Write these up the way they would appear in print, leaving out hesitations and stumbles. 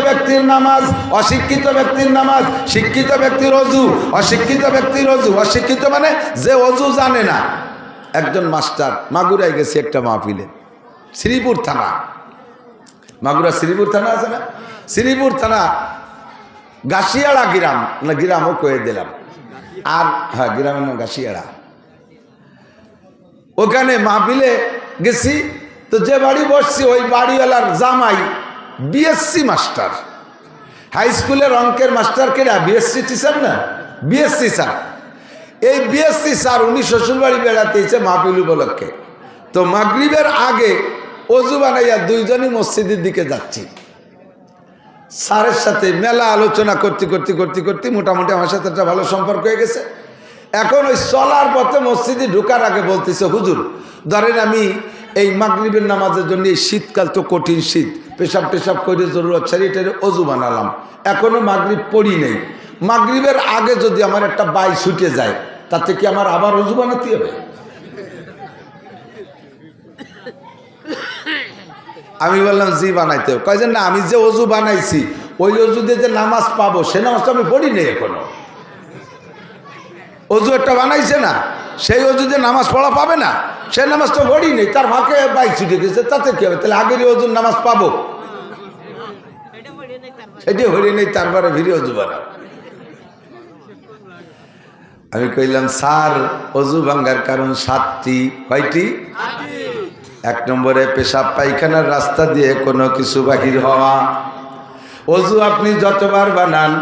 ব্যক্তির নামাজ, অশিক্ষিত ব্যক্তির নামাজ, শিক্ষিত ব্যক্তির অজু, অশিক্ষিত ব্যক্তির অজু। অশিক্ষিত মানে যে অজু জানে না। একজন মাস্টার মাগুরায় গেছে একটা মাহফিলে, শ্রীপুর থানা, মাগুরা শ্রীপুর থানা আছে না, শ্রীপুর থানা গাছিয়াড়া গ্রাম, না গ্রামও কয়ে দিলাম, আর হ্যাঁ গ্রামের নাম গাছিয়াড়া। ওখানে মাহফিলে গেছি, তো যে বাড়ি বসছি ওই বাড়িওয়ালার জামাই বিএসসি মাস্টার, হাই স্কুলের অঙ্কের মাস্টার কেনা, বিএসসি টিচার না, বিএসসি স্যার। এই বিএসসি স্যার উনি শ্বশুরবাড়ি বেড়াতে এসে মাহফিল উপলক্ষে। তো মাগরিবের আগে অজু বানাইয়া দুইজনই মসজিদের দিকে যাচ্ছি। স্যারের সাথে মেলা আলোচনা করতে করতে করতে করতে মোটামুটি আমার সাথে একটা ভালো সম্পর্ক হয়ে গেছে। এখন ওই চলার পথে মসজিদে ঢোকার আগে বলতেছে, হুজুর ধরেন আমি এই মাগরিবের নামাজের জন্য, এই শীতকাল তো কঠিন শীত, পেশাব টেশাব করে জরুরত ছাড়িয়ে অজু বানালাম, এখনো মাগরিব পড়ি নেই, মাগরিবের আগে যদি আমার একটা বাই ছুটে যায় তাতে কি আমার আবার অজু বানাতে হবে? আমি বললাম জি বানাইতে হবে। কয় যে না, আমি যে অজু বানাইছি ওই অজু দিয়ে যে নামাজ পাবো সে নামাজটা আমি পড়ি নেই এখনো। অজু একটা বানাইছে না, সেই অজু দিয়ে নামাজ পড়া পাবে না, সে নামাজটা পড়ি নেই, তার ভাগে বাইক ছুটে গেছে, তাতে কি হবে? তাহলে আগেরই অজুর নামাজ পাবো, সেটি হরি নেই, তারপরে ভিড়ে অজু বানাও। আমি কইলাম স্যার অজু ভাঙ্গার কারণ 7টি। কয়টি? 1 নম্বরে পেশাব পায়খানার রাস্তা দিয়ে কোনো কিছু বাহির হওয়া। অজু আপনি যতবার বানান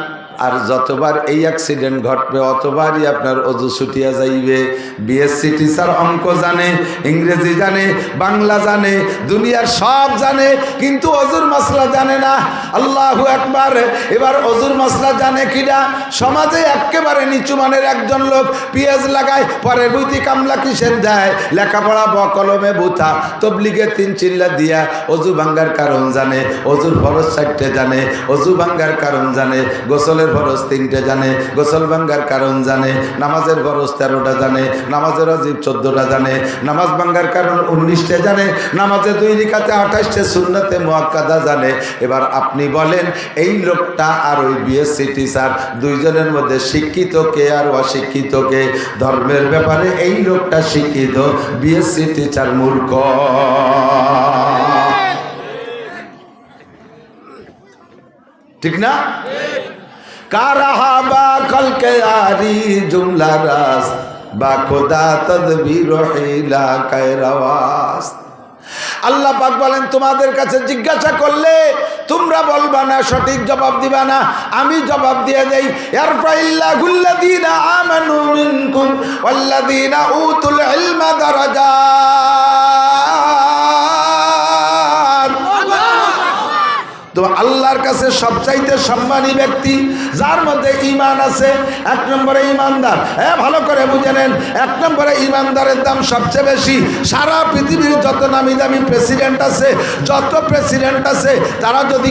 আর যতবার এই অ্যাক্সিডেন্ট ঘটবে অতবারই আপনার অজু ছুটিয়া যাইবে। বিএসসি টিচার অঙ্ক জানে, ইংরেজি জানে, বাংলা জানে, দুনিয়ার সব জানে, কিন্তু অজুর মাসলা জানে না। আল্লাহু আকবার। এবার অজুর মাসলা জানে কিনা? সমাজে একেবারে নিচু মানের একজন লোক পেঁয়াজ লাগায়, পরের বইতে কামলা কিসের দেয়, লেখাপড়া কলমে বুথা, তবলিগে 3 চিল্লা দিয়া অজু ভাঙ্গার কারণ জানে, অজুর ফরজ 4টে জানে, অজু ভাঙ্গার কারণ জানে, গোসলের ফরজ 3টে জানে, গোসল ভাঙ্গার কারণ জানে, নামাজের ফরজ 13টা জানে, নামাজের ওয়াজিব 14টা জানে, নামাজ ভাঙ্গার কারণ 19টে জানে, নামাজে 2 রাকাতে 28টে সুন্নতে মুআক্কাদা জানে। এবার আপনি বলেন এই লোকটা আর ওই বিএসসি টিচার দুইজনের মধ্যে শিক্ষিত কে আর অশিক্ষিত কে? ধর্মের ব্যাপারে এই লোকটা শিক্ষিত, বিএসসি টিচার মূর্খ। ঠিক না? কারাহাবা কলকে আরি জুমলা রাস বা খোদা তদবির হিলা কায়রাওয়াস। আল্লাহ পাক বলেন তোমাদের কাছে জিজ্ঞাসা করলে তোমরা বলবা না, সঠিক জবাব দিবা না, আমি জবাব দিয়ে দেই। ইয়ারফাইল্লাহুল্লাযীনা আমানু মিনকুম ওয়াল্লাযীনা উতুল ইলমা দারাজাত। তো আল্লাহর কাছে সবচাইতে সম্মানী ব্যক্তি যার মধ্যে ঈমান আছে। 1 নম্বরে ঈমানদার। ভালো করে বুঝে নেন, 1 নম্বরে ঈমানদারের দাম সবচেয়ে বেশি। সারা পৃথিবীর যত নামি দামি প্রেসিডেন্ট আছে, যত প্রেসিডেন্ট আছে তারা যদি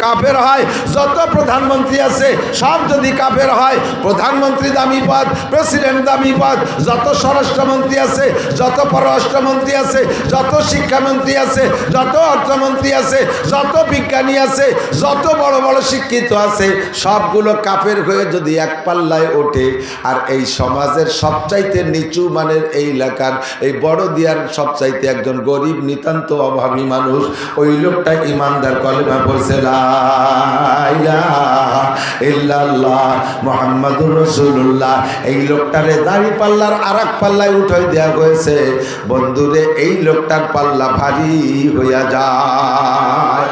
কাফের হয়, যত প্রধানমন্ত্রী আছে সব যদি কাফের হয়, প্রধানমন্ত্রী দামি পদ, প্রেসিডেন্ট দামি পদ, যত স্বরাষ্ট্রমন্ত্রী আছে, যত পররাষ্ট্রমন্ত্রী আছে, যত শিক্ষামন্ত্রী আছে, যত অর্থমন্ত্রী আছে, যত বিজ্ঞানী আছে, যত বড় বড় শিক্ষিত আছে, সবগুলো কাফের হয়ে যদি এক পাল্লায় ওঠে, আর এই সমাজের সবচাইতে নিচু মানের এই এলাকার এই বড় দিয়ার সবচাইতে একজন গরিব নিতান্ত অভাবী মানুষ, ওই লোকটা ইমানদার কলেমা পড়ছে লা ইলাহা ইল্লাল্লাহ মুহাম্মাদুর রাসূলুল্লাহ, এই লোকটারে দাড়ি পাল্লার আরেক পাল্লায় উঠাই দেওয়া হয়েছে। বন্ধুরে এই লোকটার পাল্লা ভারী হইয়া যায়।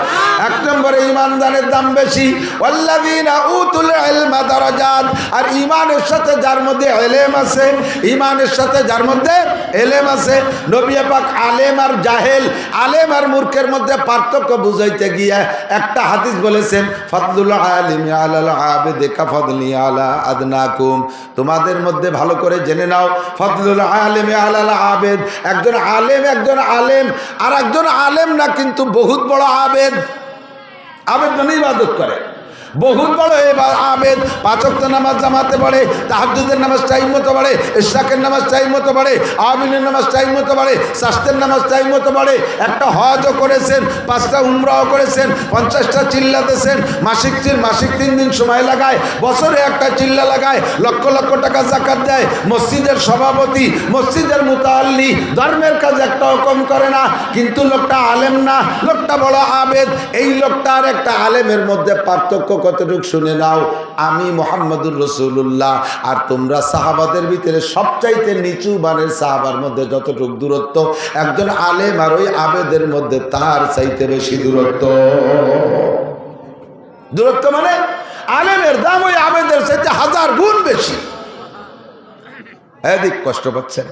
1 নম্বরে ঈমানদারের দাম বেশি। ওয়াল্লাযীনা উতুল ইলমা দারাজাত। আর ঈমানের সাথে যার মধ্যে ইলম আছে, ঈমানের সাথে যার মধ্যে ইলম আছে। নবী পাক আলেম আর জাহেল, আলেম আর মূর্খের মধ্যে পার্থক্য বুঝাইতে গিয়ে একটা হাদিস বলেছেন, ফাদলুল আলিমি আলাল আবিদি কাফাদলি আলা আদনাকুম। তোমাদের মধ্যে ভালো করে জেনে নাও, ফাদলুল আলিমি আলাল আবিদ, একজন আলেম আর একজন আলেম না, কিন্তু বহুত বড় আবেদ। আবেদ মানে ইবাদত করে, বহুত বড় আবেদ, 5 ওয়াক্ত নামাজ জামাতে পড়ে, তাহাজ্জুদের নামাজ টাইম মতো পড়ে, ইশরাকের নামাজ টাইম মতো পড়ে, আমিনের নামাজ টাইম মতো পড়ে, শাস্তের নামাজ টাইম মতো পড়ে, একটা হজও করেছেন, 5টা উমরাও করেছেন, 50টা চিল্লা দিয়েছেন, মাসিক 3 দিন সময় লাগায়, বছরে একটা চিল্লা লাগায়, লক্ষ লক্ষ টাকা যাকাত দেয়, মসজিদের সভাপতি, মসজিদের মুতাআল্লি, ধর্মের কাজ একটা কম করে না, কিন্তু লোকটা আলেম না, লোকটা বড় আবেদ। এই লোকটা আর একটা আলেমের মধ্যে পার্থক্য কতটুকু শুনে নাও। আমি মুহাম্মদুর রাসূলুল্লাহ আর তোমরা সাহাবাদের ভিতরে সবচাইতে নিচু মানের সাহাবার মধ্যে যতটুকু দূরত্ব, একজন আলেম আর ওই আবেদের মধ্যে তার চাইতে বেশি দূরত্ব। দূরত্ব মানে আলেমের দাম ওই আবেদের চাইতে 1000 গুণ বেশি। এদিক কষ্ট পাচ্ছেন,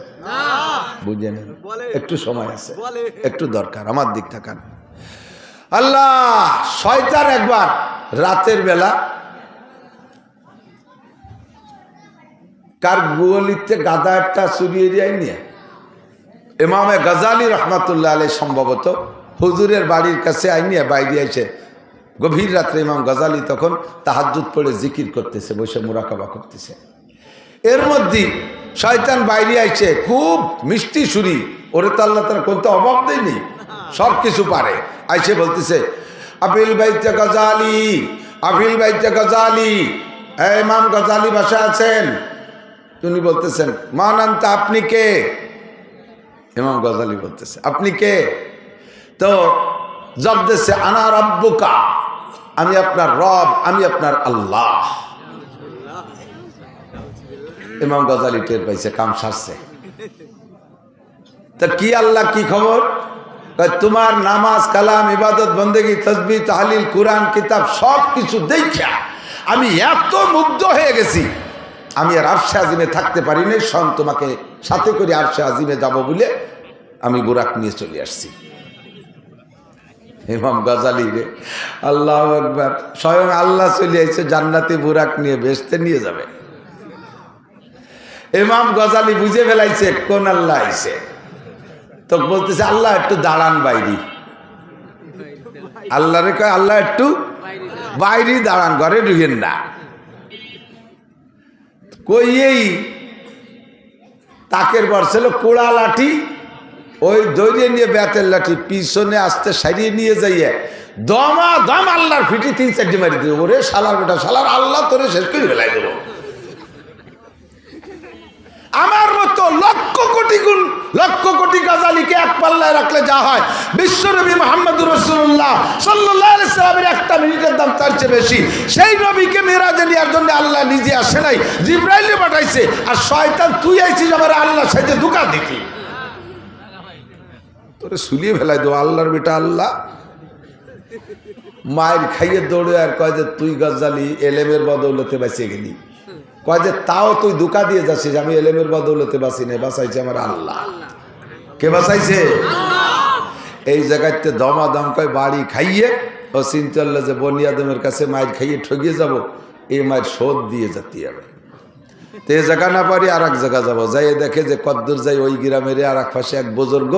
বুঝে নেন, একটু সময় আছে, একটু দরকার, আমার দিক থাকান। আল্লাহ, শয়তান একবার রাতের বেলা কার গোয়ালিতে গাদা একটা চুরিয়ে যায় নিয়ে ইমামে গাজালি রহমাতুল্লাহ আলাইহি সম্ভবত হুজুরের বাড়ির কাছে আইনিয়া বাইরে আইছে। গভীর রাত্রে ইমাম গাজালি তখন তাহাজ্জুদ পড়ে জিকির করতেছে, বসে মুরাকাবা করতেছে। এর মধ্যে শয়তান বাইরে আইছে, খুব মিষ্টি সুরি, ওরে তো আল্লাহ তার কোনটা অভাব দেয়নি, সব কিছু পারে। আইছে বলতেছে, আপিল বাইতে গাজালি, আপিল বাইতে গাজালি, ইমাম গাজালি বাসা আছেন? তিনি বলতেছেন, মান আনতা, আপনি কে? ইমাম গাজালি বলতেছে, আপনি কে? তো জব দিচ্ছে, আনা রব্বুকা, আমি আপনার রব, আমি আপনার আল্লাহ। ইমাম গাজালি টের পাইছে কাম সারছে। তা কি আল্লাহ, কি খবর? তোমার নামাজ, কালাম, ইবাদত, বন্দেগী, তসবিহ, তাহলিল, কুরআন, কিতাব সব কিছু দেখা আমি এত মুগ্ধ হয়ে গেছি, আমি আর আরশে আজিমে থাকতে পারি নাই। স্বয়ং তোমাকে সাথে করে আরশে আজিমে যাব বলে আমি বুরাক নিয়ে চলে আসছি। ইমাম গাজালি রে, আল্লাহু আকবার, স্বয়ং আল্লাহ চলে আসছে জান্নাতে বুরাক নিয়ে, বেহেশতে নিয়ে যাবে। ইমাম গাজালি বুঝে ফেলাইছে কোন আল্লাহ আইছে। তো বলতেছে, আল্লাহ একটু দাঁড়ান বাইরি। আল্লাহ রে কয়, আল্লাহ একটু বাইরে দাঁড়ান, ঘরে ঢুকেন না। কইয়েই তাকের বর্ষেল কোড়া লাঠি, ওই দৌড়িয়ে নিয়ে বেতের লাঠি পিছনে আসতে সারিয়ে নিয়ে যাইয়ে দমা দম আল্লাহর ফিটি 3-4 মারি দিব। ওরে শালার বেটা, শালার আল্লাহ তোরে শেষ করে ফেলাই দেব। আমার মতো লক্ষ কোটি গুণ, লক্ষ কোটি গাজালিকে এক পাল্লায় রাখলে যা হয়, বিশ্বনবী মুহাম্মদুর রাসূলুল্লাহ সাল্লাল্লাহু আলাইহি সাল্লামের একটা মিনিটের দাম তার চেয়ে বেশি। সেই নবীকে মেরাজে নেওয়ার জন্য আল্লাহ নিজে আসে নাই, জিবরাইলে পাঠাইছে। আর শয়তান তুই আইছিস আমার আল্লাহর সাথে ধোঁকা দিতি, তোরে সুলিয়ে ফেলাই দেবো। আল্লাহর বেটা আল্লাহ মায়ের খাইয়ে দৌড়ে আর কয় যে তুই গাজালি এলেমের বদৌলতে বাঁচিয়ে গেলি। কয় যে তাও তুই ধোঁকা দিয়ে যাচ্ছিস, আমি এলেমের বদৌলতে বাঁচি নাই, বাঁচাইছে আমার আল্লাহ। কে বাঁচাইছে? এই জায়গাতে দমাদম কয় বাড়ি খাইয়ে ও চিন্তা করলো যে বনি আদমের কাছে মায়ের খাইয়ে ঠগিয়ে যাব, এই মায়ের শোধ দিয়ে যেতে হবে। তো এই জায়গা না পারি আর এক জায়গা যাবো, যাই দেখে যে কদ্দূর যাই ওই গ্রামের আর এক পাশে এক বুজুর্গ,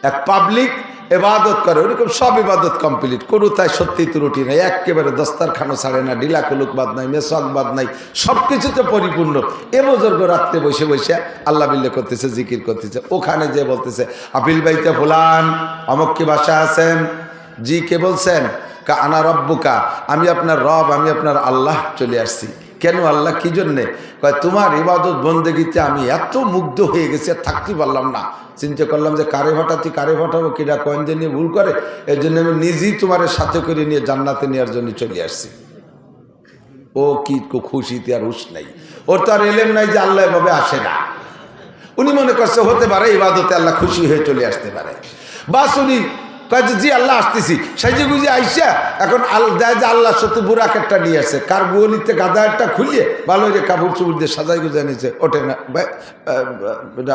এক পাবলিক ইবাদত করে, ওরকম সব ইবাদত কমপ্লিট, কোনো তাই সত্যি ত্রুটি নাই, একেবারে দস্তারখানো ছাড়ে না, ঢিলা কুলুক বাদ নাই, মেসক বাদ নাই, সব কিছুতে পরিপূর্ণ। এ বুজুর্গ রাত্রে বসে বসে আল্লাহ বিল্লাহ করতেছে, জিকির করতেছে। ওখানে যে বলতেছে, আপিল বাইতে ফুলান, অমুক কি বাসা আছেন? জি, কে বলছেন? কা আনা রব্বুকা, আমি আপনার রব, আমি আপনার আল্লাহ চলে আসছি। কেন আল্লাহ, কি জন্যে? কয় তোমার ইবাদত বন্দেগীতে আমি এত মুগ্ধ হয়ে গেছি, আর থাকতে পারলাম না। চিন্তা করলাম যে কারে ভাটাচ্ছি, কারে ভাটাবো, কিনা কয়েন যে নিয়ে ভুল করে, এর জন্য আমি নিজেই তোমার সাথে করে নিয়ে জান্নাতে নেওয়ার জন্য চলে আসছি। ও কি খুশিতে আর হুশ নাই, ওর তো আর এলেম নাই যে আল্লাহ এভাবে আসে না। উনি মনে করছে হতে পারে ইবাদতে আল্লাহ খুশি হয়ে চলে আসতে পারে। বাস উনি কয় যে জি আল্লাহ আসতেছি, সাইজে গুজে আইসা এখন দেয় যে আল্লাহ সত্যি বুরাক একটা নিয়ে আসে, কার গোয়ালিতে গাদা একটা খুলিয়ে ভালো যে কাপড় চুপড় দিয়ে সাজাই গুজে নিয়েছে। ওঠে না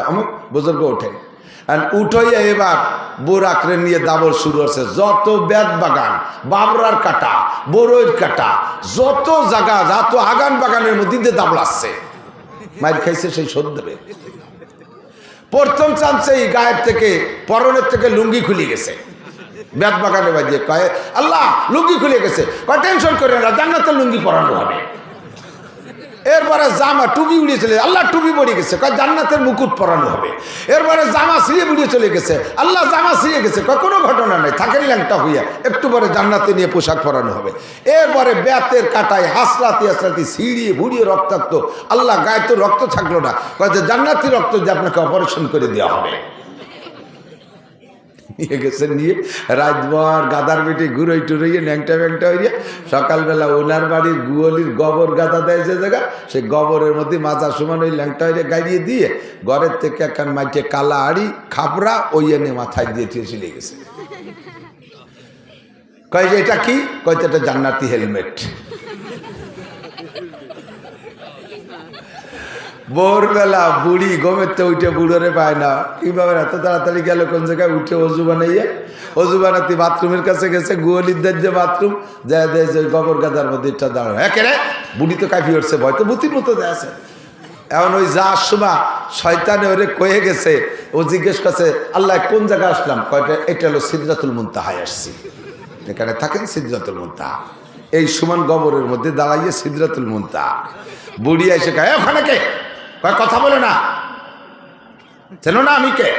অমুক বুজুর্গ ওঠেন, উঠাইয়া এবার বুরাকরে নিয়ে দাবর শুরু হচ্ছে। যত বেত বাগান, বাবরার কাটা, বড়ইর কাটা, যত জায়গা, যত আগান বাগানের মধ্যে দিয়ে দাবলাচ্ছে। মায়ের খাইছে সেই শোধ দেবে। প্রথম চান্সে গায়ের থেকে, পরনের থেকে লুঙ্গি খুলে গেছে, বেত বাগানে বাজিয়ে কয় আল্লাহ লুঙ্গি খুলে গেছে, কয় টেনশন করে না, জান্নাতের লুঙ্গি পরানো হবে। এরপরে জামা টুপি উড়িয়ে চলে, আল্লাহ টুপি পড়ে গেছে, কয় জান্নাতের মুকুট পরানো হবে। এরপরে জামা ছিঁড়ে উড়িয়ে চলে গেছে, আল্লাহ জামা ছিঁড়ে গেছে, কয় কোনো ঘটনা নাই, থাকেন ল্যাংটা হইয়া, একটু পরে জান্নাতে নিয়ে পোশাক পরানো হবে। এরপরে বেতের কাটায় হাসলাতি হাসলাতি ছিঁড়িয়ে ভুড়িয়ে রক্তাক্ত, আল্লাহ গায়ে তো রক্ত থাকলো না, কয় যে জান্নাতি রক্ত দিয়ে আপনাকে অপারেশন করে দেওয়া হবে। নিয়ে গেছে, নিয়ে রাতভর গাদার বেটে ঘুরোই টুরোইয়ে ন্যাংটা ব্যাংটা হইয়া সকালবেলা ওনার বাড়ির গুয়লির গোবর গাদা দেয় যে জায়গা, সেই গোবরের মধ্যে মাথা সমান ওই ল্যাংটা হইয়া গাড়িয়ে দিয়ে ঘরের থেকে একখান মাইকে কালা আড়ি খাপড়া ওই এনে মাথায় দিয়ে চলে গেছে। কয় যে এটা কি? কয় এটা জান্নাতি হেলমেট। ভোরবেলা বুড়ি ঘুমেতে উঠে বুড়োরে পায় না, কিভাবে এত তাড়াতাড়ি গেল কোন জায়গায় উঠে অজু বানাইয়া, অজু বানাতে বাথরুমের কাছে গেছে, গোয়ালিদের যে বাথরুম যায় দেয় যে গোবর গাদার মধ্যে এটা দাঁড়ানো, হ্যাঁ কেরে বুড়ি তো কাঁপি উঠছে, ভয় তো বুতির মতো দেয় আছে। এখন ওই যাওয়ার সময় শয়তানে ওরে কয়ে গেছে, ও জিজ্ঞেস করছে আল্লাহ কোন জায়গায় আসলাম? কয়টা এটা হলো সিদরাতুল মুনতাহায় আসছি, এখানে থাকেন সিদরাতুল মুনতাহা। এই সমান গোবরের মধ্যে দাঁড়াইয়ে সিদরাতুল মুনতাহা। বুড়ি এসে কয় ওখানে কে? কয় কথা বলে না, চেনো না আমি কে?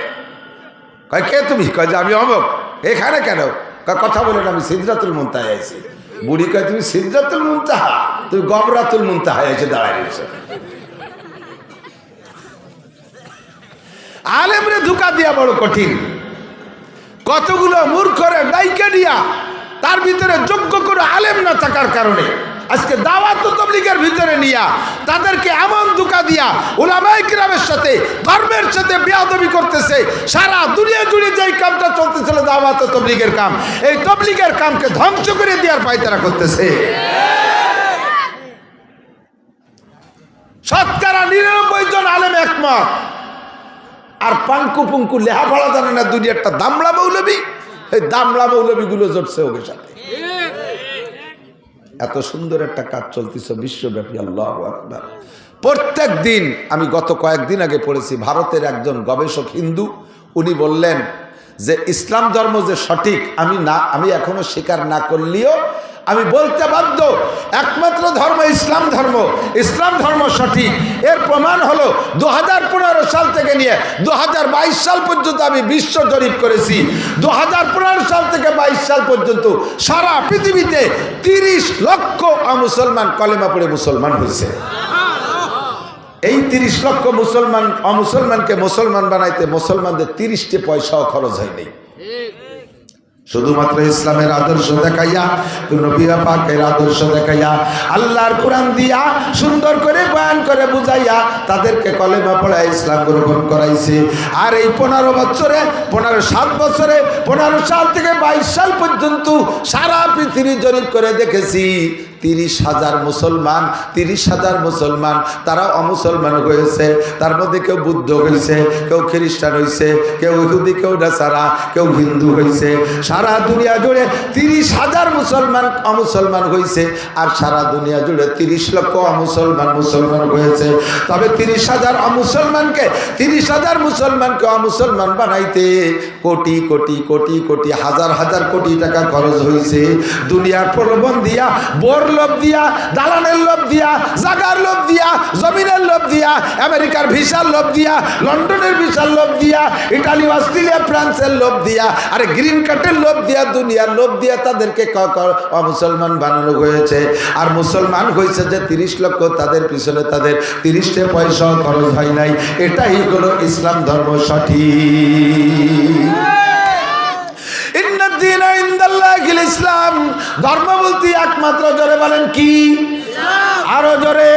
কয় কে তুমি? কয় যে আমি অমুক। এখানে কেন? কয় কথা বলে না, আমি সিদরাতুল মুনতাহায় আইছি। বুড়ি কয় তুমি সিদরাতুল মুনতাহা, তুমি গবরাতুল মুনতাহায় এসে দাঁড়ায় রয়েছে। আলেমরে ধোঁকা দিয়া বড় কঠিন, কতগুলো মূর্খরে ডাইকা দিয়া তার ভিতরে যোগ্য করে আলেম না থাকার কারণে আজকে দাওয়াত ও তাবলীগের ভিতরে নিয়া তাদেরকে এমন ধোঁকা দিয়া উলামায়ে কিরামের সাথে ধর্মের সাথে বেয়াদবি করতেছে। সারা দুনিয়া জুড়ে যেই কামটা চলতেছিল দাওয়াত ও তাবলীগের কাম, এই তাবলীগের কামকে ধ্বংস করে দেওয়ার পায়তারা করতেছে। শতকরা ৯৯ জন আলেম একমত, আর পাঙ্কু পুঙ্কু লেহাপড়া জানে না দুনিয়ারটা দামলা মৌলবী, এই দামলা মৌলবীগুলো জড়ছে ওদের সাথে। এত সুন্দর একটা কাজ চলতেছে বিশ্বব্যাপী, আল্লাহু আকবার। প্রত্যেক দিন, আমি গত কয়েকদিন আগে পড়েছি, ভারতের একজন গবেষক হিন্দু, উনি বললেন যে ইসলাম ধর্ম যে সঠিক আমি এখনো স্বীকার না করলেও আমি বলতে বাধ্য, একমাত্র ধর্ম ইসলাম ধর্ম, ইসলাম ধর্ম সঠিক। এর প্রমাণ হলো 2015 সাল থেকে নিয়ে 2022 সাল পর্যন্ত আমি বিশ্ব জরিপ করেছি। 2015 সাল থেকে 22 সাল পর্যন্ত সারা পৃথিবীতে 30 লক্ষ মুসলমান কলেমা পড়ে মুসলমান হয়েছে। এই 30 লক্ষ অমুসলমানকে মুসলমান বানাইতে মুসলমানদের 30টি পয়সাও খরচ হয়নি। শুধুমাত্র ইসলামের আদর্শ দেখাইয়া, নবী পাকের আদর্শ দেখাইয়া, আল্লাহর কোরআন দিয়া সুন্দর করে বয়ান করে বুঝাইয়া তাদেরকে কলেমা পড়ায় ইসলাম গ্রহণ করাইছে। আর এই 7 বছরে 15 সাল থেকে 22 সাল পর্যন্ত সারা পৃথিবী জরিপ করে দেখেছি 30,000 মুসলমান তারা অমুসলমান হয়েছে। তার মধ্যে কেউ বুদ্ধ হয়েছে, কেউ খ্রিস্টান হয়েছে, কেউ ইহুদি, কেউ নাসারা, কেউ হিন্দু হয়েছে। সারা দুনিয়া জুড়ে 30,000 মুসলমান অমুসলমান হয়েছে, আর সারা দুনিয়া জুড়ে 30 লক্ষ মুসলমান হয়েছে। তবে 30,000 মুসলমানকে অমুসলমান বানাইতে কোটি কোটি কোটি কোটি হাজার হাজার কোটি টাকা খরচ হয়েছে। দুনিয়ার প্রলোভন দিয়া, বোর লোভ দিয়া, দালানের লোভ দিয়া, জাগার লোভ দিয়া, জমিনের লোভ দিয়া, আমেরিকার ভিসার লোভ দিয়া, লন্ডনের ভিসার লোভ দিয়া, ইটালি, অস্ট্রেলিয়া, ফ্রান্সের লোভ দিয়া, আর গ্রিন কার্ডের লোভ দিয়া, দুনিয়ার লোভ দিয়া তাদেরকে মুসলমান বানানো হয়েছে। আর মুসলমান হয়েছে যে 30 লক্ষ, তাদের পিছনে তাদের 30টে পয়সা খরচ হয় নাই। এটাই হলো ইসলাম ধর্ম সঠিক। ইসলাম ধর্ম বলতে একমাত্র, জোরে বলেন কি? আরো জোরে।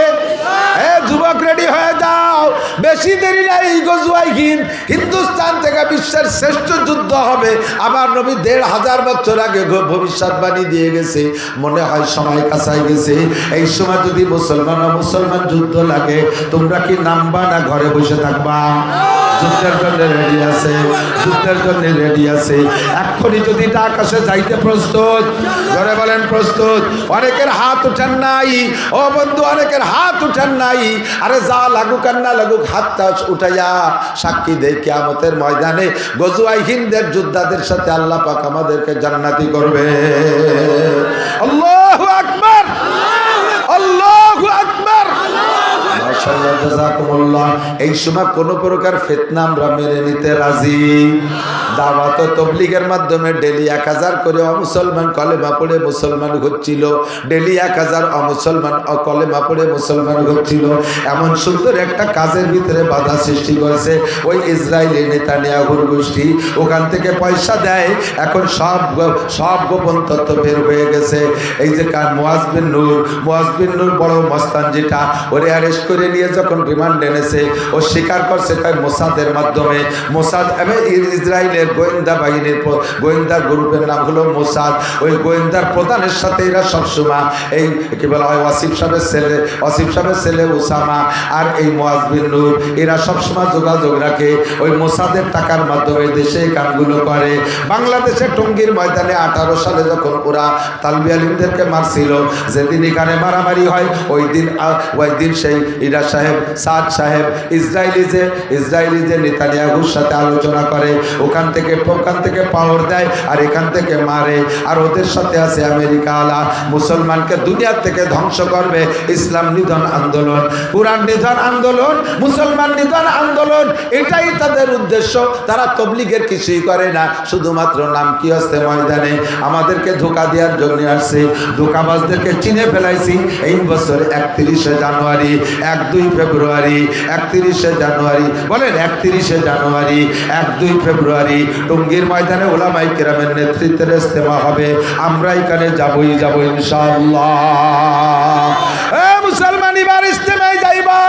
যুবক রেডি হয়ে যাও, বেশি দেরি নাই, গজওয়াই হিন্দ, হিন্দুস্তান থেকে বিশ্বের শ্রেষ্ঠ যুদ্ধ হবে। আবার নবী 1500 বছর আগে ভবিষ্যৎবাণী দিয়ে গেছে। মনে হয় সময় কাছাই গেছে। এই সময় যদি মুসলমান যুদ্ধ লাগে, তোমরা কি নামবা না ঘরে বসে থাকবা? যুদ্ধের জন্য রেডি আছে, যুদ্ধের জন্য রেডি আছে। এক্ষুনি যদি আকাশে যাইতে প্রস্তুত, ধরে বলেন প্রস্তুত। অনেকের হাত উঠান নাই ও বন্ধু, অনেকের হাত উঠান নাই। আরে যা লাগুক আর না লাগুক, হাতটা উঠাইয়া সাক্ষী দেয় কিয়ামতের ময়দানে গজওয়ায়ে হিন্দের যোদ্ধাদের সাথে আল্লাহ পাক আমাদেরকে জান্নাতি করবে। আল্লাহু আকবার, আল্লাহু আকবার। মাশাআল্লাহ, জাযাকুমুল্লাহ। এই সময় কোনো প্রকার ফিতনা আমরা মেনে নিতে রাজি। দাওয়াত ও তাবলীগের মাধ্যমে ডেলি 1000 করে অমুসলমান কলেমা পড়ে মুসলমান হচ্ছিল, ডেলি 1000 অমুসলমান কলেমা পড়ে মুসলমান হচ্ছিল। এমন সুন্দর একটা কাজের ভিতরে বাধা সৃষ্টি করেছে ওই ইসরায়েলি নেতানিয়াহুর গোষ্ঠী। ওখান থেকে পয়সা দেয়, এখন সব গোপন তথ্য বের হয়ে গেছে। এই যে মুয়াজ বিন নূর বড় মস্তান যেটা, ওরে অ্যারেস্ট করে নিয়ে যখন রিমান্ড এনেছে, ও স্বীকার করছে তাই মোসাদের মাধ্যমে। মোসাদ ইসরায়েলের গোয়েন্দা বাহিনীর গোয়েন্দা গ্রুপের নাম হলো মোসাদ। ওই গোয়েন্দার প্রধানের সাথে এরা সবসময় এই কি বলা হয় ওয়াসিফ সাহেবের ছেলে উসামা আর এই মুয়াজ বিন নূর এরা সবসময় যোগাযোগ রাখে। ওই মোসাদের টাকার মাধ্যমে দেশে কামগুলো করে। বাংলাদেশে টঙ্গীর ময়দানে 18 সালে যখন ওরা তালবি আলিমদেরকে মারছিল, যেদিন এখানে মারামারি হয় ওই দিন সেই ইরা সাহেব সাদ সাহেব ইসরায়েলি যে নেতানিয়াহুর সাথে আলোচনা করে, ওখান থেকে পাওয়ার দেয় আর এখান থেকে মারে। আর ওদের সাথে আছে আমেরিকা আলা, মুসলমানকে দুনিয়া থেকে ধ্বংস করবে। ইসলাম নিধন আন্দোলন, কুরআন নিধন আন্দোলন, মুসলমান নিধন আন্দোলন, এটাই তাদের উদ্দেশ্য। তারা তাবলীগের কিছুই করে না, শুধুমাত্র নাম কি আসছে ময়দানে আমাদেরকে ধোঁকা দেওয়ার জন্য আসছে। ধোঁকাবাজদেরকে চিনে ফেলাইছি এই বছর 31শে জানুয়ারি, 1-2 ফেব্রুয়ারি, 31শে জানুয়ারি বলেন, 31শে জানুয়ারি, 1-2 ফেব্রুয়ারি টঙ্গীর ময়দানে উলামায়ে কেরামের নেতৃত্বে ইজতেমা হবে। আমরা এখানে যাবই ইনশাআল্লাহ। মুসলমান এবার ইজতেমায় যাইবা,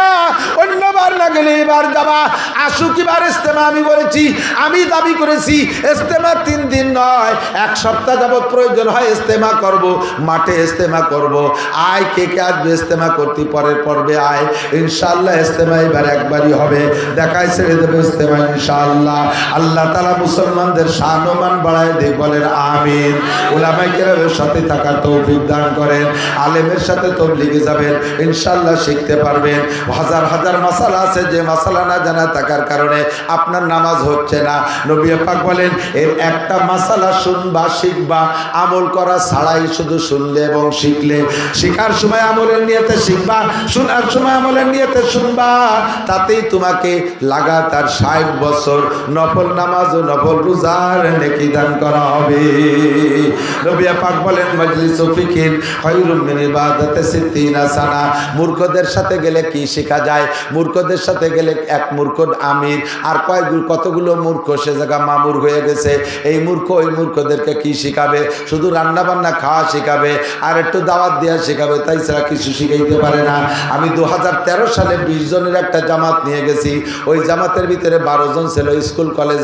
অন্যবার না গেলে এবার যাবা। আশুকিবার ইজতেমা আমি বলেছি, আমি দাবি করেছি ইজতেমা 3 দিন নয়, 1 সপ্তাহ যাবত প্রয়োজন হয় ইজতেমা করব, মাঠে ইজতেমা করব। আয় কে আসবে ইজতেমা করতে, পরের পর্বে আয়। ইনশাআল্লাহ ইজতেমা এবার একবারই হবে, দেখাই ছেড়ে দেবে ইজতেমা ইনশাআল্লাহ। আল্লাহ তাআলা মুসলমানদের শান ও মান বাড়ায় দেখ, বলেন আমিন। উলামায়ে কেরামের সাথে থাকার তৌফিক দান করেন। আলেমের সাথে তাবলীগে যাবেন, ইনশাআল্লাহ শিখতে পারবেন। হাজার মাসালা আছে যে মাসালা না জানা থাকার কারণে আপনার নামাজ হচ্ছে না। নবী পাক বলেন এর একটা মাসালা শুনবা, শিখবা, আমল করা ছাড়াই শুধু শুনলে এবং শিখলে। শিখার সময় আমলের নিয়তে শিখবা, শোনার সময় আমলের নিয়তে শুনবা, তাতেই তোমাকে লাগাতার 60 বছর নফল নামাজ ও নফল রোজার নেকি দান করা হবে। নবী পাক বলেন মাজলিসু ফিকিন খায়রুম মিন ইবাদাতি 60 সানা। মূর্খদের সাথে গেলে কি শেখা যায়? মূর্খদের সাথে গেলে এক মূর্খ আমির আর কতগুলো মূর্খ সে জায়গা মামুর হয়ে গেছে। এই মূর্খ ওই মূর্খদেরকে কি শিখাবে? শুধু রান্না বান্না খাওয়া শিখাবে আর একটু দাওয়াত দেওয়া শিখাবে, তাই ছাড়া কিছু শিখাইতে পারে না। আমি 2013 সালে 20 জনের একটা জামাত নিয়ে গেছি। ওই জামাতের ভিতরে 12 জন ছিল স্কুল কলেজ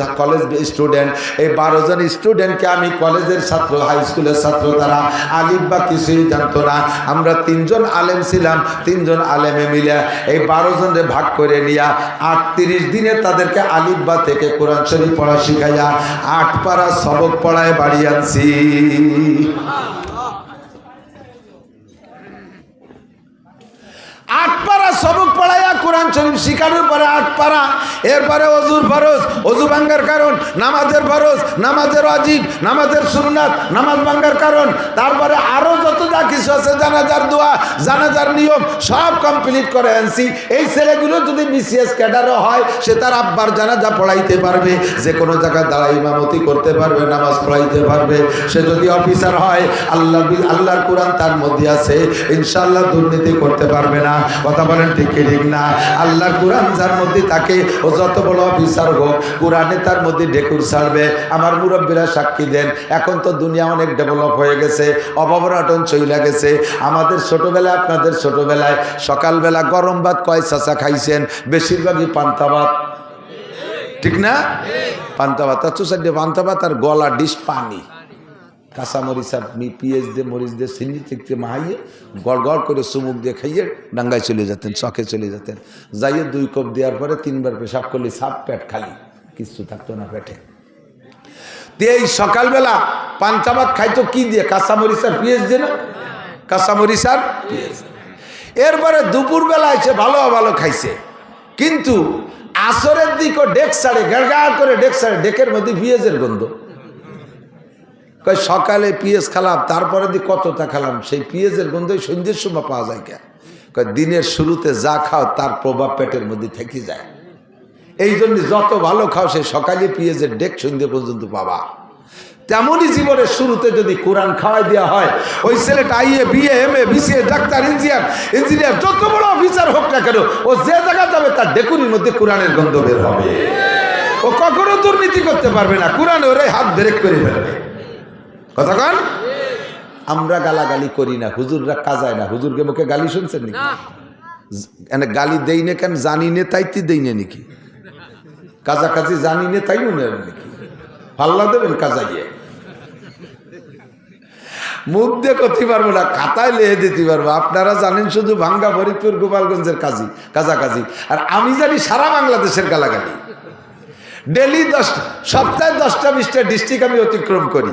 স্টুডেন্ট। এই 12 জন স্টুডেন্টকে আমি কলেজের ছাত্র, হাই স্কুলের ছাত্র, তারা আলিফ বা কিছুই জানতো না। আমরা 3 জন আলেম ছিলাম, 3 জন আলেমে মিলে এই 12 জনরে ভাগ করে নিয়া 38 দিনে তাদেরকে আলিফ বা থেকে কোরআন শরীফ পড়া শিখাইয়া 8 পারা সবক পড়ায় বাড়ি আনছি। 8 পারা সবক পড়াইয়া কোরআন শরীফ শিখানোর পরে 8 পারা, এরপরে অজুর ফরজ, অজু ভাঙ্গার কারণ, নামাজের ফরজ, নামাজের ওয়াজিব, নামাজের সুন্নাত, নামাজ ভাঙ্গার কারণ, তারপরে আরো যত যা কিছু আছে, জানাজার দোয়া, জানাজার নিয়ম সব কমপ্লিট করে আনছি। এই ছেলেগুলো যদি বিসিএস ক্যাডারও হয়, সে তার আব্বার জানাজা পড়াইতে পারবে, যে কোনো জায়গায় দাঁড়ায় ইমামতি করতে পারবে, নামাজ পড়াইতে পারবে। সে যদি অফিসার হয়, আল্লাহর কোরআন তার মধ্যে আছে, ইনশাআল্লাহ দুর্নীতি করতে পারবে না। কথা বলেন ঠিক কি ঠিক না? আল্লাহর কোরআন যার মধ্যে থাকে, ও যত বড় অফিসার হোক, কোরআনে তার মধ্যে ঢেকুর ছাড়বে। আমার মুরব্বীরা সাক্ষী দেন, এখন তো দুনিয়া অনেক ডেভেলপ হয়ে গেছে, অভাবনাটন চইলা গেছে। আমাদের ছোটবেলায়, আপনাদের ছোটবেলায় সকালবেলা গরম ভাত কয় চাচা খাইছেন? বেশিরভাগই পান্তা ভাত, ঠিক না? পান্তা ভাত, পান্তা ভাত আর গলা ডিশ পানি। কাঁচামরিচ আর পিঁয়াজ দিয়ে মরিচ দিয়ে চিনি থেকে মাহাইয়ে গড় গড় করে চুমুক দিয়ে খাইয়ে ডাঙ্গায় চলে যেতেন, চকে চলে যেতেন। যাইয়ে 2 কাপ দেওয়ার পরে 3 বার পেশাব করলে সাপ পেট খালি, কিছু থাকতো না পেটে। এই সকালবেলা পান্তা ভাত খাইতো কি দিয়ে? কাঁচামরিচ আর পেঁয়াজ দিয়ে না, কাঁচামরিচ আর পেঁয়াজ। এরপরে দুপুরবেলা এসে ভালো ভালো খাইছে, কিন্তু আসরের দিকও ডেক সাড়ে গাড় করে ডেক সাড়ে, ডেকের মধ্যে পেঁয়াজের গন্ধ। কয় সকালে পেঁয়াজ খালাম, তারপরে দিয়ে কতটা খালাম, সেই পেঁয়াজের গন্ধই সন্ধ্যের সময় পাওয়া যায় কে? কয় দিনের শুরুতে যা খাও তার প্রভাব পেটের মধ্যে থেকে যায়, এই জন্য যত ভালো খাও সেই সকালে পেঁয়াজের ডেক সন্ধ্যে পর্যন্ত পাবা। তেমনই জীবনের শুরুতে যদি কোরআন খাওয়াই দেওয়া হয়, ওই ছেলেটা IA BA MA BCA doctor engineer যত বড় অফিসার হোক না কেন, ও যে জায়গা যাবে তার ডেকুনির মধ্যে কোরআনের গন্ধ বের হবে। ও কখনো দুর্নীতি করতে পারবে না, কোরআন ওরে হাত ব্রেক করে ফেলবে। কথা কন? আমরা গালাগালি করি না, হুজুররা কাজায় না। হুজুরকে মুখে গালি শুনছেন নাকি? গালি দেই না কেন? জানি নে তাইতে দেই না নাকি? কাজাকাজি জানি নে তাই মনে হয় নাকি? পাল্লা দেবেন কাজাইয়ে? মুখ দিয়ে করতে পারবো না, খাতায় লেহে দিতে পারবো। আপনারা জানেন শুধু ভাঙ্গা, ফরিদপুর, গোপালগঞ্জের কাজাকাজি, আর আমি জানি সারা বাংলাদেশের গালাগালি। ডেলি 10 সপ্তাহে 10টা-20টা ডিস্ট্রিক্ট আমি অতিক্রম করি,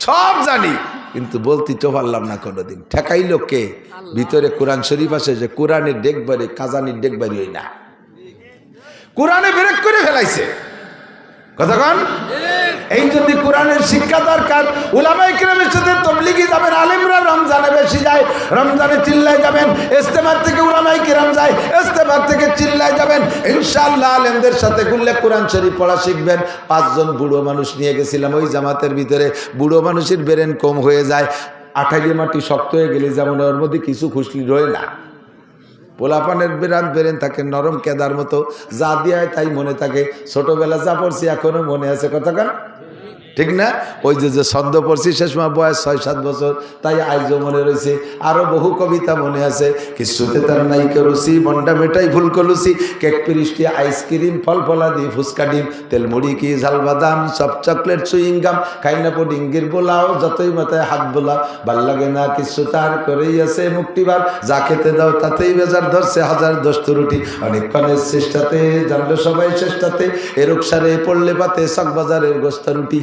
সব জানি, কিন্তু বলতে তো পারলাম না কোনোদিন। ঠেকাইল কে? ভিতরে কোরআন শরীফ আছে যে কোরআনের ডেকবারি, কাজানির ডেকবারি হই না, কোরআনে ব্রেক করে ফেলাইছে। কথা কন? এই জন্য কোরআনের শিক্ষা দরকার। উলামায়ে কেরামের সাথে তবলিগি যাবেন, আলেমরা রমজানে বেশি যায়, রমজানে চিল্লায় যাবেন। ইস্তেমার থেকে উলামায়ে কেরাম যায়, ইস্তেমার থেকে চিল্লায় যাবেন। ইনশাআল্লাহ আলেমদের সাথে ঘুরলে কোরআন শরীফ পড়া শিখবেন। 5 জন বুড়ো মানুষ নিয়ে গেছিলাম ওই জামাতের ভিতরে। বুড়ো মানুষের ব্রেন কম হয়ে যায়, আঠাইয়ে মাটি শক্ত হয়ে গেলে যেমন ওর মধ্যে কিছু খুশলি রয়ে না। পোলাপানের বেরেন থাকে নরম কেদার মতো, যা দিয়ে তাই মনে থাকে। ছোটবেলা যা পড়ছি এখনো মনে আছে। কথা কান ঠিক না? ওই যে ছন্দ পড়ছি সে সময় বয়স 6-7 বছর, তাই আজও মনে রয়েছে। আরো বহু কবিতা মনে আছে। কিছুতে তার নাইকে রুচি, মন্ডা মেটাই ফুল কলুচি, কেক পিরিষ্টি, আইসক্রিম, ফল ফলাদি, ফুচকা ডিম, তেল মুড়ি কি ঝাল বাদাম, সব চকলেট সুইংগাম, খাইনা পুডিঙ্গির বোলাও, যতই মাথায় হাত বোলাও, ভাল লাগে না কিছু তার করেই আছে মুক্তিবার, যা খেতে দাও তাতেই বেজার ধরছে, হাজার দোস্ত রুটি, অনেকক্ষণের চেষ্টাতে জানলো সবাই চেষ্টাতে, এরক সারে পড়লে পাতে চকবাজারের গোস্তা রুটি।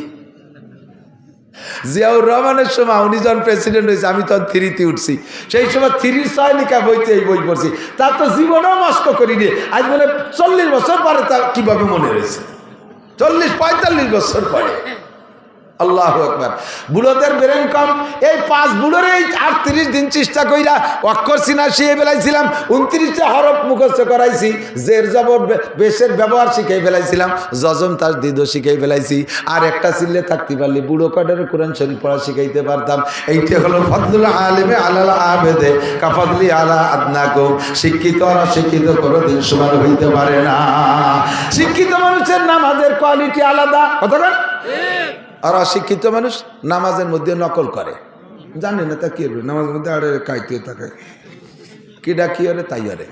জিয়াউর রহমানের সময় উনি যখন প্রেসিডেন্ট হয়েছে, আমি তখন 3তে উঠছি। সেই সময় 3 সয়নিকা বইতে এই বই পড়ছি। তার তো জীবনেও মস্ক করিনি। আজ বলে 40 বছর পরে তা কিভাবে মনে রয়েছে, 40-45 বছর পরে। আল্লাহু আকবার। বুড়োদের ব্রেন কম। এই 5 বুড়োর এই 38 দিন চেষ্টা কইরা অক্ষর চিনা শিখে ফেলাইছিলাম, 29টা হরফ মুখস্থ করাইছি, জের জবর বেশের ব্যবহার শিখে ফেলাইছিলাম, জজম তার দিদ শিখে ফেলাইছি। আর একটা চিল্লে থাকতে পারলে বুড়ো কটার কোরআন শরীফ পড়া শিখাইতে পারতাম। এইটা হলো ফদলুল আলিমে আলাল আবেদে কাফদলি আলা আদনাকুম। শিক্ষিত আর অশিক্ষিত কোনোদিন সমান হইতে পারে না। শিক্ষিত মানুষের নামাজের কোয়ালিটি আলাদা। কতক্ষণ? আর অশিক্ষিত মানুষ নামাজের মধ্যে নকল করে, জানে না তা কি হবে, নামাজের মধ্যে আরে কাইতে থাকে, কিডা কি হরে তাই হরে।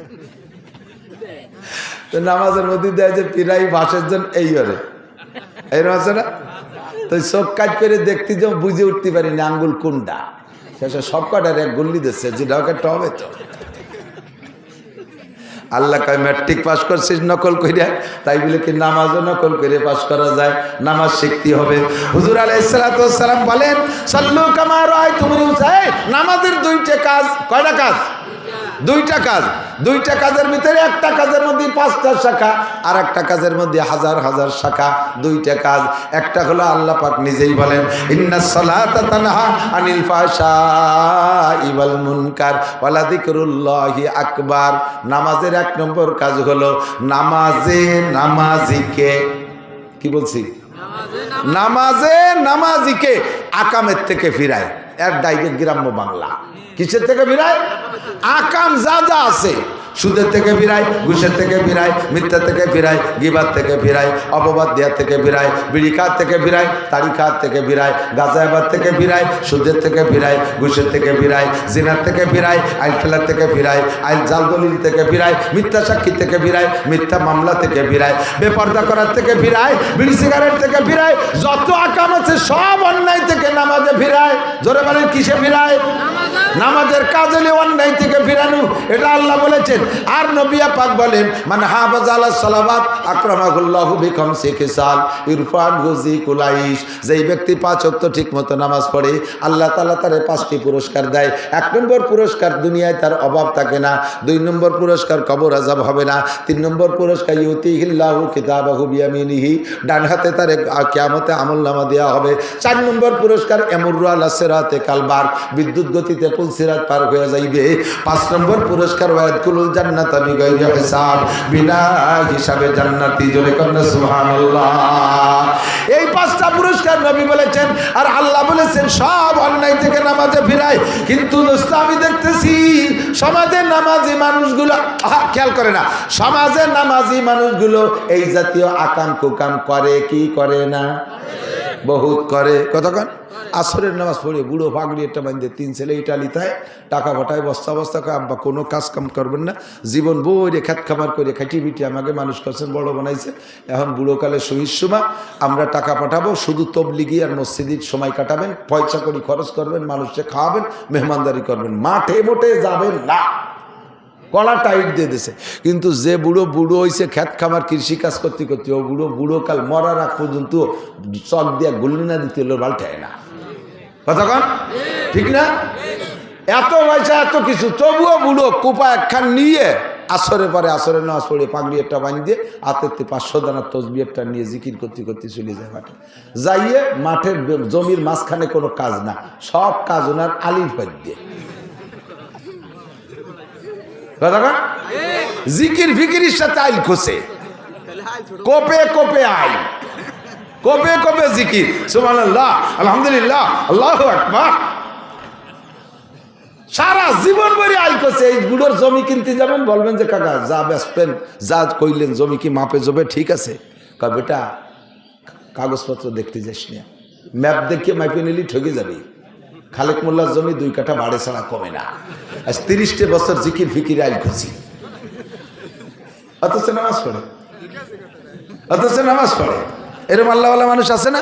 তো নামাজের মধ্যে দেয় যে পিরাই বাসের জন্য এই হরে, এরকম আছে না? তো চোখ কাজ করে দেখতে যে বুঝে উঠতে পারি না আঙ্গুল কোনটা, শেষে সব কটার এক গুল্লি দিচ্ছে, যেটা একটা হবে তো। আল্লাহ কয় ম্যাট্রিক পাস করছিস নকল কইরা, তাই বলে কি নামাজও নকল করে পাস করা যায়? নামাজ শিখতে হবে। হুজুর আলাইহিস সালাতু ওয়াস সালাম বলেন, সাল্লু কামা রাআইতুমুনি উসাল্লি। নামাজের 2টা কাজ। কয়টা কাজ? 2টা কাজ। 2টা কাজের ভিতরে একটা কাজের মধ্যে 5টা শাখা, আর একটা কাজের মধ্যে হাজার হাজার শাখা। 2টা কাজ। একটা হলো আল্লাহ পাক নিজেই বলেন, ইন্নাস সালাতা তানহা আনিল ফাহশাই ওয়াল মুনকার ওয়া লাযিকরুল্লাহি আকবার। নামাজের 1 নম্বর কাজ হলো নামাজিকে, কি বলছি? নামাজিকে আকামের থেকে ফিরায়। এর ডাইরেক্ট গ্রাম্য বাংলা। কিসের থেকে ফিরায়? আকাম যা যা আছে সুদের থেকে ফিরায়, ঘুষের থেকে ফিরায়, মিথ্যা থেকে ফিরায়, গিবাত থেকে ফিরায়, অপবাদ দেওয়া থেকে ফিরায়, বিড়ি খাওয়ার থেকে ফিরায়, তাড়ি খাওয়ার থেকে ফিরায়, গাঁজাবাদ থেকে ফিরায়, সুদের থেকে ফিরায়, ঘুষের থেকে ফিরায়, জিনার থেকে ফিরায়, আইল খেলার থেকে ফিরায়, আইল জাল দলিল থেকে ফিরায়, মিথ্যা সাক্ষী থেকে ফিরায়, মিথ্যা মামলা থেকে ফিরায়, বেপর্দা করার থেকে ফিরায়, বিড়ি সিগারেট থেকে ফিরায়, যত আকাম আছে সব অন্যায় থেকে নামাজে ফিরায়। জোরে বলেন কিসে ফিরায়? নামাজের কাজ হলে অন্যায় থেকে ফিরানো, এটা আল্লাহ বলেছেন। আর নবী পাক বলেন, মানে হাফাজ আলা সালাওয়াত আকরামাহুল্লাহু বিখামসি খিসাল ইরফান গুজি কুলাইশ। যেই ব্যক্তি 5 ওয়াক্ত ঠিকমতো নামাজ পড়ে আল্লাহ তাআলা তারে 5টি পুরস্কার দেয়। 1 নম্বর পুরস্কার, দুনিয়ায় তার অভাব থাকে না। 2 নম্বর পুরস্কার, কবর আযাব হবে না। 3 নম্বর পুরস্কার, ইউতিহিল্লাহু কিতাবাহু বিয়ামিনিহি, ডান হাতে তারে কিয়ামতে আমলনামা দেওয়া হবে। 4 নম্বর পুরস্কার, এমুরু আলা সিরাতে কালবার, বিদ্যুৎ গতিতে পুল সিরাত পার হয়ে যাইবে। 5 নম্বর পুরস্কার, ওয়ায়াদখুলুল জান্নাতা বিগাইরি হিসাব, বিনা হিসাবে জান্নাতি। জোরে কন্না সুবহানাল্লাহ। এই 5টা পুরস্কার নবী বলেছেন, আর আল্লাহ বলেছেন সব অন্যায় থেকে নামাজে ফিরায়। কিন্তু দোস্ত, আমি দেখতেছি সমাজে নামাজি মানুষগুলো খেয়াল করে না। সমাজে নামাজি মানুষগুলো এই জাতীয় আকাম কুকাম করে কি করে না? বহুত করে। কতক্ষণ আসরের নামাজ পড়ে বুড়ো পাগড়ি একটা বান্ধে 3 ছেলে ইটালিতে টাকা পাঠায়, বস্তা বস্তা করে, আব্বা কোনো কাজ কাম করবেন না, জীবন বইরে খেত খাবার করে খাটি বিটি আমাকে মানুষ করছেন, বড় বানাইছে। এখন বুড়োকালে শহীদ সুমা আমরা টাকা পাঠাবো, শুধু তবলিগি আর মসজিদের সময় কাটাবেন, পয়সা করে খরচ করবেন, মানুষকে খাওয়াবেন, মেহমানদারি করবেন, মাঠে মোটে যাবেন না। কলা টাইট দিয়ে দিছে। কিন্তু যে বুড়ো বুড়ো হয়েছে খেত খামার কৃষি কাজ করতে করতে, ও বুড়ো কাল মরার আগ পর্যন্ত চক দিয়া গুলি না দিতে হলো বালটায় না। কতক্ষণ ঠিক না? এত পয়সা এত কিছু, তবুও বুড়ো কোপা একখান নিয়ে আসরে পরে আসরে নামাজ পড়ে পাগড়ি একটা বাঁধিয়ে হাতের 500 দানার তসবি একটা নিয়ে জিকির করতে করতে চলে যায় মাঠে। যাইয়ে মাঠের জমির মাঝখানে কোনো কাজ না, সব কাজ ওনার আলির পাত দিয়ে। জিকির ফিকিরির সাথে আইল খোসে, কোপে কোপে আইল, কোপে কোপে জিকির, সুবহানাল্লাহ, আলহামদুলিল্লাহ, আল্লাহু আকবার। সারা জীবন ভরে আইল করছে। এই বুড়োর জমি কিনতে যাবেন, বলবেন যে কাকা যা বেচবেন, যা কইলেন জমি কি মাপে জবে ঠিক আছে? কয় বেটা কাগজপত্র দেখতে যাস না, ম্যাপ দেখিয়ে মাপে নিলি ঠকে যাবি। খালেক মোল্লার জমি 2 কাঠা বাড়ে ছাড়া কমে না। আজ 30 বছর জিকির ফিকির আইল করছি, অথচ নামাজ পড়ে, অথচ নামাজ পড়ে। এরকম আল্লাহওয়ালা মানুষ আছে না?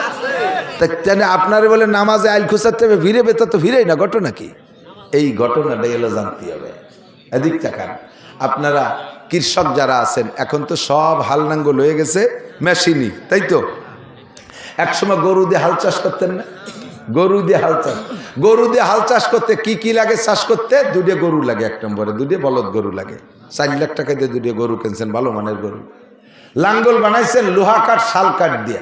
তাই আপনারে বলে নামাজে আইল খুঁচাতে হবে, ভিড়ে বেতা তো ভিড়েই না। ঘটনা কি? এই ঘটনাটাই হলো জানতে হবে। এদিক তাকান। আপনারা কৃষক যারা আছেন, এখন তো সব হাল নাঙ্গল হয়ে গেছে মেশিনই, তাই তো? একসময় গরু দিয়ে হাল চাষ করতেন না? গরু দিয়ে হাল চাষ, গরু দিয়ে হাল চাষ করতে কি কি লাগে চাষ করতে? 2 গরু লাগে, 1 নম্বরে 2 বলদ গরু লাগে। 4 লাখ টাকা দিয়ে 2 গরু কিনছেন, ভালো মানের গরু। লাঙ্গল বানাইছেন লোহা কাঠ শাল কাঠ দিয়ে।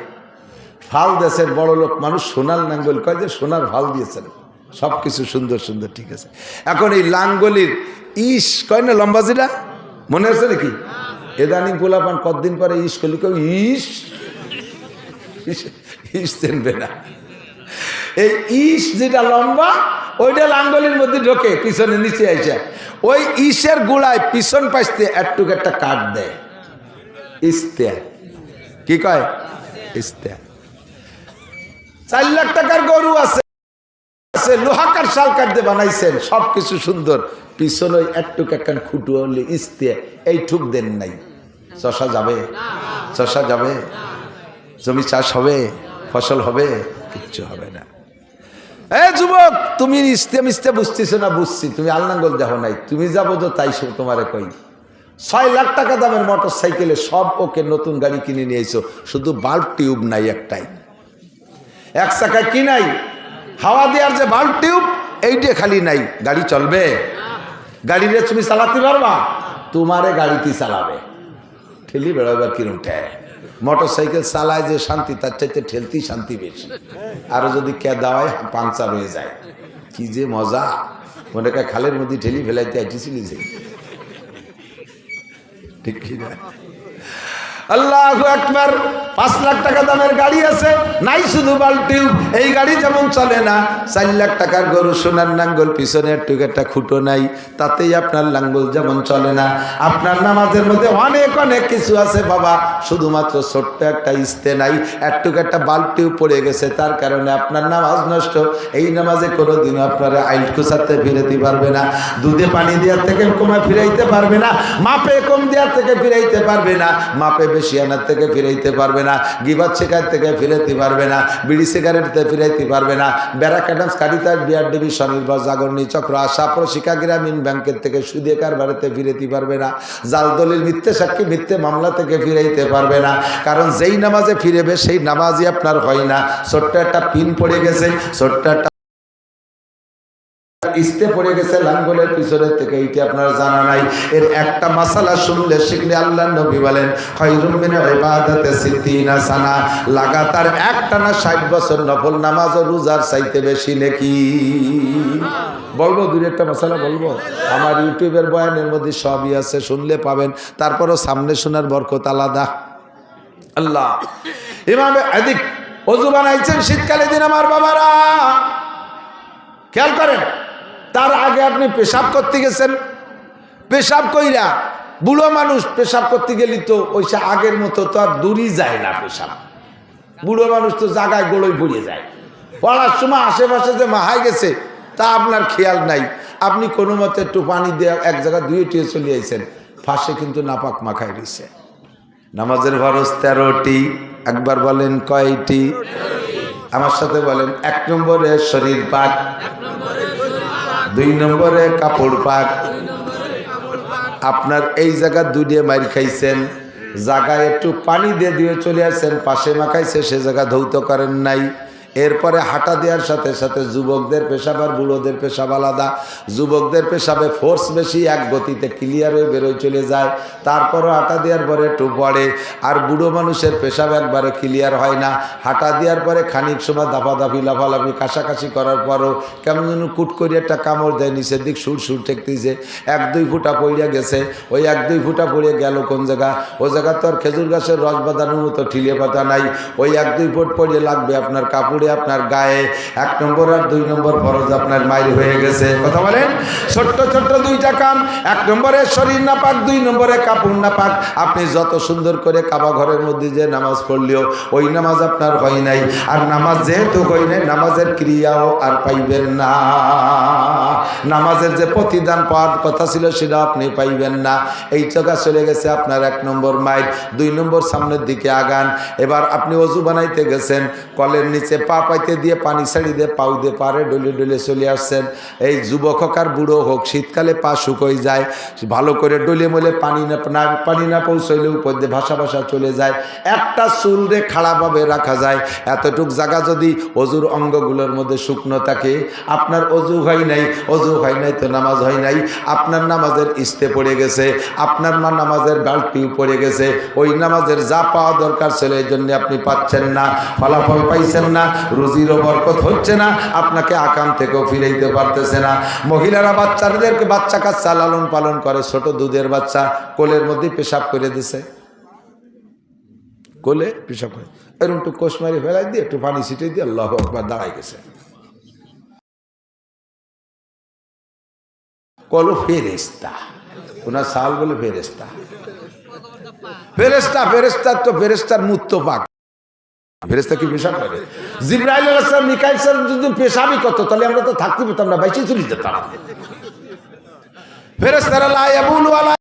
ফাল দেশের বড় লোক মানুষ সোনার লাঙ্গল কয়, যে সোনার ফাল দিয়েছেন, সব কিছু সুন্দর সুন্দর, ঠিক আছে। এখন এই লাঙ্গলির ইস কয় না, লম্বাজিরা মনে আছে নাকি? এদানিং পোলাপান কতদিন পরে ইস করলি, কেউ ইস ইস চেনবে না। এই ইস যেটা লম্বা, ওইটা লাঙ্গলির মধ্যে ঢোকে, পিছনে নিচে আইসা ওই ইসের গোড়ায় পিছন পাশতে একটুক একটা কাঠ দেয়, ইস্তেয়া। কি কয়? ইস্তেয়া। 4 লাখ টাকার গরু আছে, লোহা কাঠ শাল কাঠ দিয়ে বানাইছেন, সবকিছু সুন্দর, পিছনে ওই একটুক একখান খুঁটু হলে ইস্তেয়া। এই ঠুক দেন নাই, চষা যাবে? চষা যাবে? জমি চাষ হবে? ফসল হবে? কিচ্ছু হবে না। যুবক, তুমি ইস্তে মিস্তে বুঝতেছো না? বুঝছি, তুমি আলনাঙ্গল দেখো নাই, তুমি যাবো তো তাই তোমারে কই। 6 লাখ টাকা দামের মোটর সাইকেলে সব ওকে নতুন গাড়ি কিনে নিয়েছো, শুধু বাল্ব টিউব নাই একটাই। 1 চাকায় কি নাই? হাওয়া দেওয়ার যে বাল্ব টিউব, এইটা খালি নাই। গাড়ি চলবে? গাড়িরে তুমি চালাতে পারবা? তোমারে গাড়িতে চালাবে, ঠেলি বেড়াবার কিরম ঠেয়। মোটর সাইকেল চালায় যে শান্তি, তার চাইতে ঠেলতেই শান্তি বেশি। আরো যদি কেদা হয় পাংচার হয়ে যায়, কি যে মজা। মনে হয় খালের মধ্যে ঠেলি ফেলাইতে আইতেছিলি যে, ঠিক কি না? আল্লাহু আকবার। 5 লাখ টাকা দামের গাড়ি আছে, নাই শুধু বালতিও। এই গাড়ি যেমন চলে না, 4 লাখ টাকার গরু সোনার লাঙ্গল, পিছনে একটু একটা খুঁটো নাই, তাতেই আপনার লাঙ্গল যেমন চলে না। আপনার নামাজের মধ্যে অনেক অনেক কিছু আছে বাবা, শুধুমাত্র ছোট্ট একটা ইস্তে নাই, একটু একটা বালতিও পড়ে গেছে, তার কারণে আপনার নামাজ নষ্ট। এই নামাজে কোনোদিনও আপনারা আইল কুচাতে ফিরাইতে পারবে না, দুধে পানি দেওয়ার থেকে কমা ফিরাইতে পারবে না, মাপে কম দেওয়ার থেকে ফিরাইতে পারবে না, মাপে বেশি আনার থেকে ফিরাইতে পারবে না, গিবাত শেখার থেকে ফিরাইতে পারবে না, বিড়ি সিগারেট থেকে ফিরাইতে পারবে না, ব্যারাকাডামস কারিতার বিআরডিবি স্বনির্ভর জাগরণী চক্র আশা প্রশিকা গ্রামীণ ব্যাংকের থেকে সুদে কারবারেতে ফিরাইতে পারবে না, জাল দলিল মিথ্যে সাক্ষী মিথ্যে মামলা থেকে ফিরাইতে পারবে না। কারণ যেই নামাজে ফিরেবে সেই নামাজই আপনার হয় না। ছোট্ট একটা পিন পড়ে গেছে, ছোট্ট একটা ইস্তে পড়ে গেছে লাঙ্গলের পিছনের থেকে, এইটা আপনার জানা নাই। এর একটা মাসালা শুনলে শিখলে আল্লাহর নবী বলেন খায়রুম মিন ইবাদাতি সিদ্দিনা সানা, লাগাতার একটানা 60 বছর নফল নামাজ ও রোজার চাইতে বেশি নেকি। বলবো দুই একটা মাসালা বলবো, আমার ইউটিউবের বয়ানের মধ্যে সবই আছে, শুনলে পাবেন। তারপরও সামনে শোনার বরকত আলাদা। আল্লাহ ইমামে এদিক ওযু বানাইছেন শীতকালে দিন আমার বাবারা, খেয়াল করেন। তার আগে আপনি পেশাব করতে গেছেন, পেশাব কইরা বুড়ো মানুষ পেশাব করতে গেলি তো ওইসে আগের মতো তো আর দূরই যায় না পেশাব। বুড়ো মানুষ তো জায়গায় গোড়ই পড়িয়ে যায়, পড়ার সময় আশেপাশে যে মাহাই গেছে তা আপনার খেয়াল নাই। আপনি কোনো মতে একটু পানি দিয়ে এক জায়গায় ধুয়ে টুয়ে চলে আইছেন, ফাঁসে কিন্তু নাপাক মাখাই রয়েছে। নামাজের ফরজ 13টি, একবার বলেন কয়টি? আমার সাথে বলেন। 1 নম্বরে শরীর পাক, 2 নম্বরে কাপড় পাক। আপনার এই জায়গা দুইয়ে মাইর খাইছেন, জায়গায় একটু পানি দিয়ে দিয়ে চলে আসছেন, পাশে মাখাইছে, সে জায়গা ধৌত করেন নাই। এরপরে হাঁটা দেওয়ার সাথে সাথে যুবকদের পেশাব আর বুড়োদের পেশাব আলাদা। যুবকদের পেশাবে ফোর্স বেশি, এক গতিতে ক্লিয়ার হয়ে বেরোয় চলে যায়, তারপরও হাঁটা দেওয়ার পরে একটু পড়ে। আর বুড়ো মানুষের পেশাব একবারে ক্লিয়ার হয় না, হাঁটা দেওয়ার পরে খানিক সময় দাফাদাফি লাফালাফি কাশাকাশি করার পরও কেমন যেন কুট করে একটা কামড় দেয়, নিচের দিক সুর সুর ঠেকতেছে, 1-2 ফুটা পড়িয়া গেছে। ওই 1-2 ফুটা পড়ে গেল কোন জায়গা? ও জায়গা তো আর খেজুর গাছের রস বাঁধানোর মতো ঠিলে পাতা নাই। ওই 1-2 ফুট পড়িয়ে লাগবে আপনার কাপড়ে, আপনার গায়ে। 1 নম্বর আর 2 নম্বর ফরজ আপনার মাইর হয়ে গেছে। কথা বলেন। ছোট্ট ছোট্ট 2টা কাম, 1 নম্বরে শরীর না পাক, 2 নম্বরে কাপড় না পাক। আপনি যত সুন্দর করে কাবা ঘরের মধ্যে যে নামাজ পড়লেও ওই নামাজ আপনার হয় নাই। আর নামাজ যেহেতু হয় নাই, নামাজের ক্রিয়াও আর পাইবেন না। নামাজের যে প্রতিদান পাওয়ার কথা ছিল সেটা আপনি পাইবেন না। এই জায়গা চলে গেছে আপনার 1 নম্বর মাইর। 2 নম্বর সামনের দিকে আগান। এবার আপনি ওযু বানাইতে গেছেন, কলের নিচে পা পাইতে দিয়ে পানি ছাড়ি দিয়ে পাউ দিয়ে পারে ডলে ডলে চলে আসছেন। এই যুবক হোক আর বুড়ো হোক, শীতকালে পা শুকোই যায়, ভালো করে ডলে মলে পানি না পৌঁছইলে উপর দিয়ে ভাসা ভাসা চলে যায়। একটা চুল রে খাড়াভাবে রাখা যায়, এতটুক জায়গা যদি অজুর অঙ্গগুলোর মধ্যে শুকনো থাকে, আপনার অজু হয় নাই, অজু হয় নাই তো নামাজ হয় নাই। আপনার নামাজের ইস্তে পড়ে গেছে, আপনার নামাজের বালতিও পড়ে গেছে। ওই নামাজের যা পাওয়া দরকার ছিল এই জন্য আপনি পাচ্ছেন না, ফলাফল পাইছেন না, রুজিরও বরকত হচ্ছে না, আপনাকে আকাম থেকেও ফিরাইতে পারতেছে না। মহিলারা বাচ্চাদেরকে বাচ্চা কাচ্চা লালন পালন করে, ছোট দুধের বাচ্চা কোলের মধ্যে পেশাব করে দিছে, কোলে পেশাব করে এরকম একটু কোষ মারি ফেলাই দিয়ে একটু পানি ছিটিয়ে দিয়ে আল্লাহু আকবার দাঁড়াই গেছে। কলো ফেরেস্তা, ওনার সাল বলে ফেরেস্তা। ফেরেস্তা ফেরেস্তার তো ফেরেস্তার মুক্ত পাক, ফেরেশতা কি পেশাব করে? জিবরাইল আলাইহিস সালাম মিকাইল সালাম যদি পেশাবই করতো তাহলে আমরা তো থাকতে পেতাম না, বাইচে চলে যেতাম। ফেরেশতারা লা ইয়াবুলু আলা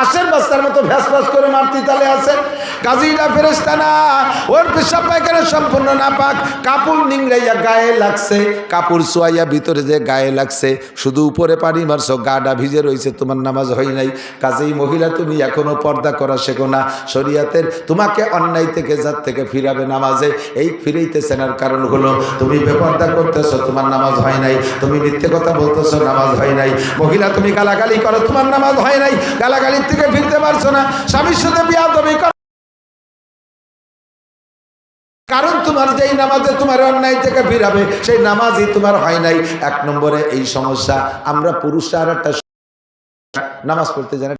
আশের বাচ্চার মতো ভ্যাস ভ্যাস করে মারতি তালে আছে। কাজীটা ফেরেশতা না, ওর পেশাব পায়খানা সম্পূর্ণ না পাক। কাপড় নিংড়াইয়া গায়ে লাগছে, কাপড় সোয়াইয়া ভিতরে যে গায়ে লাগছে, শুধু উপরে পানি মারছো, গাটা ভিজে রয়েছে, তোমার নামাজ হয় নাই। কাজেই মহিলা তুমি এখনো পর্দা করা শেখো না। শরীয়তের তোমাকে অন্যায় থেকে যার থেকে ফিরাবে নামাজে, এই ফিরাইতেছেন আর কারণ হলো তুমি বেপর্দা করতেছো, তোমার নামাজ হয় নাই। তুমি মিথ্যে কথা বলতেছো, নামাজ হয় নাই। মহিলা তুমি গালাগালি করো, তোমার নামাজ হয় নাই। গালাগালির থেকে ফিরতে পারছো না। স্বামীর সাথে বিয়াদবি করো, কারণ তোমার যেই নামাজে তোমার অন্যায় থেকে ফিরাবে সেই নামাজই তোমার হয় নাই। 1 নম্বরে এই সমস্যা। আমরা পুরুষরা আর একটা নামাজ পড়তে জানি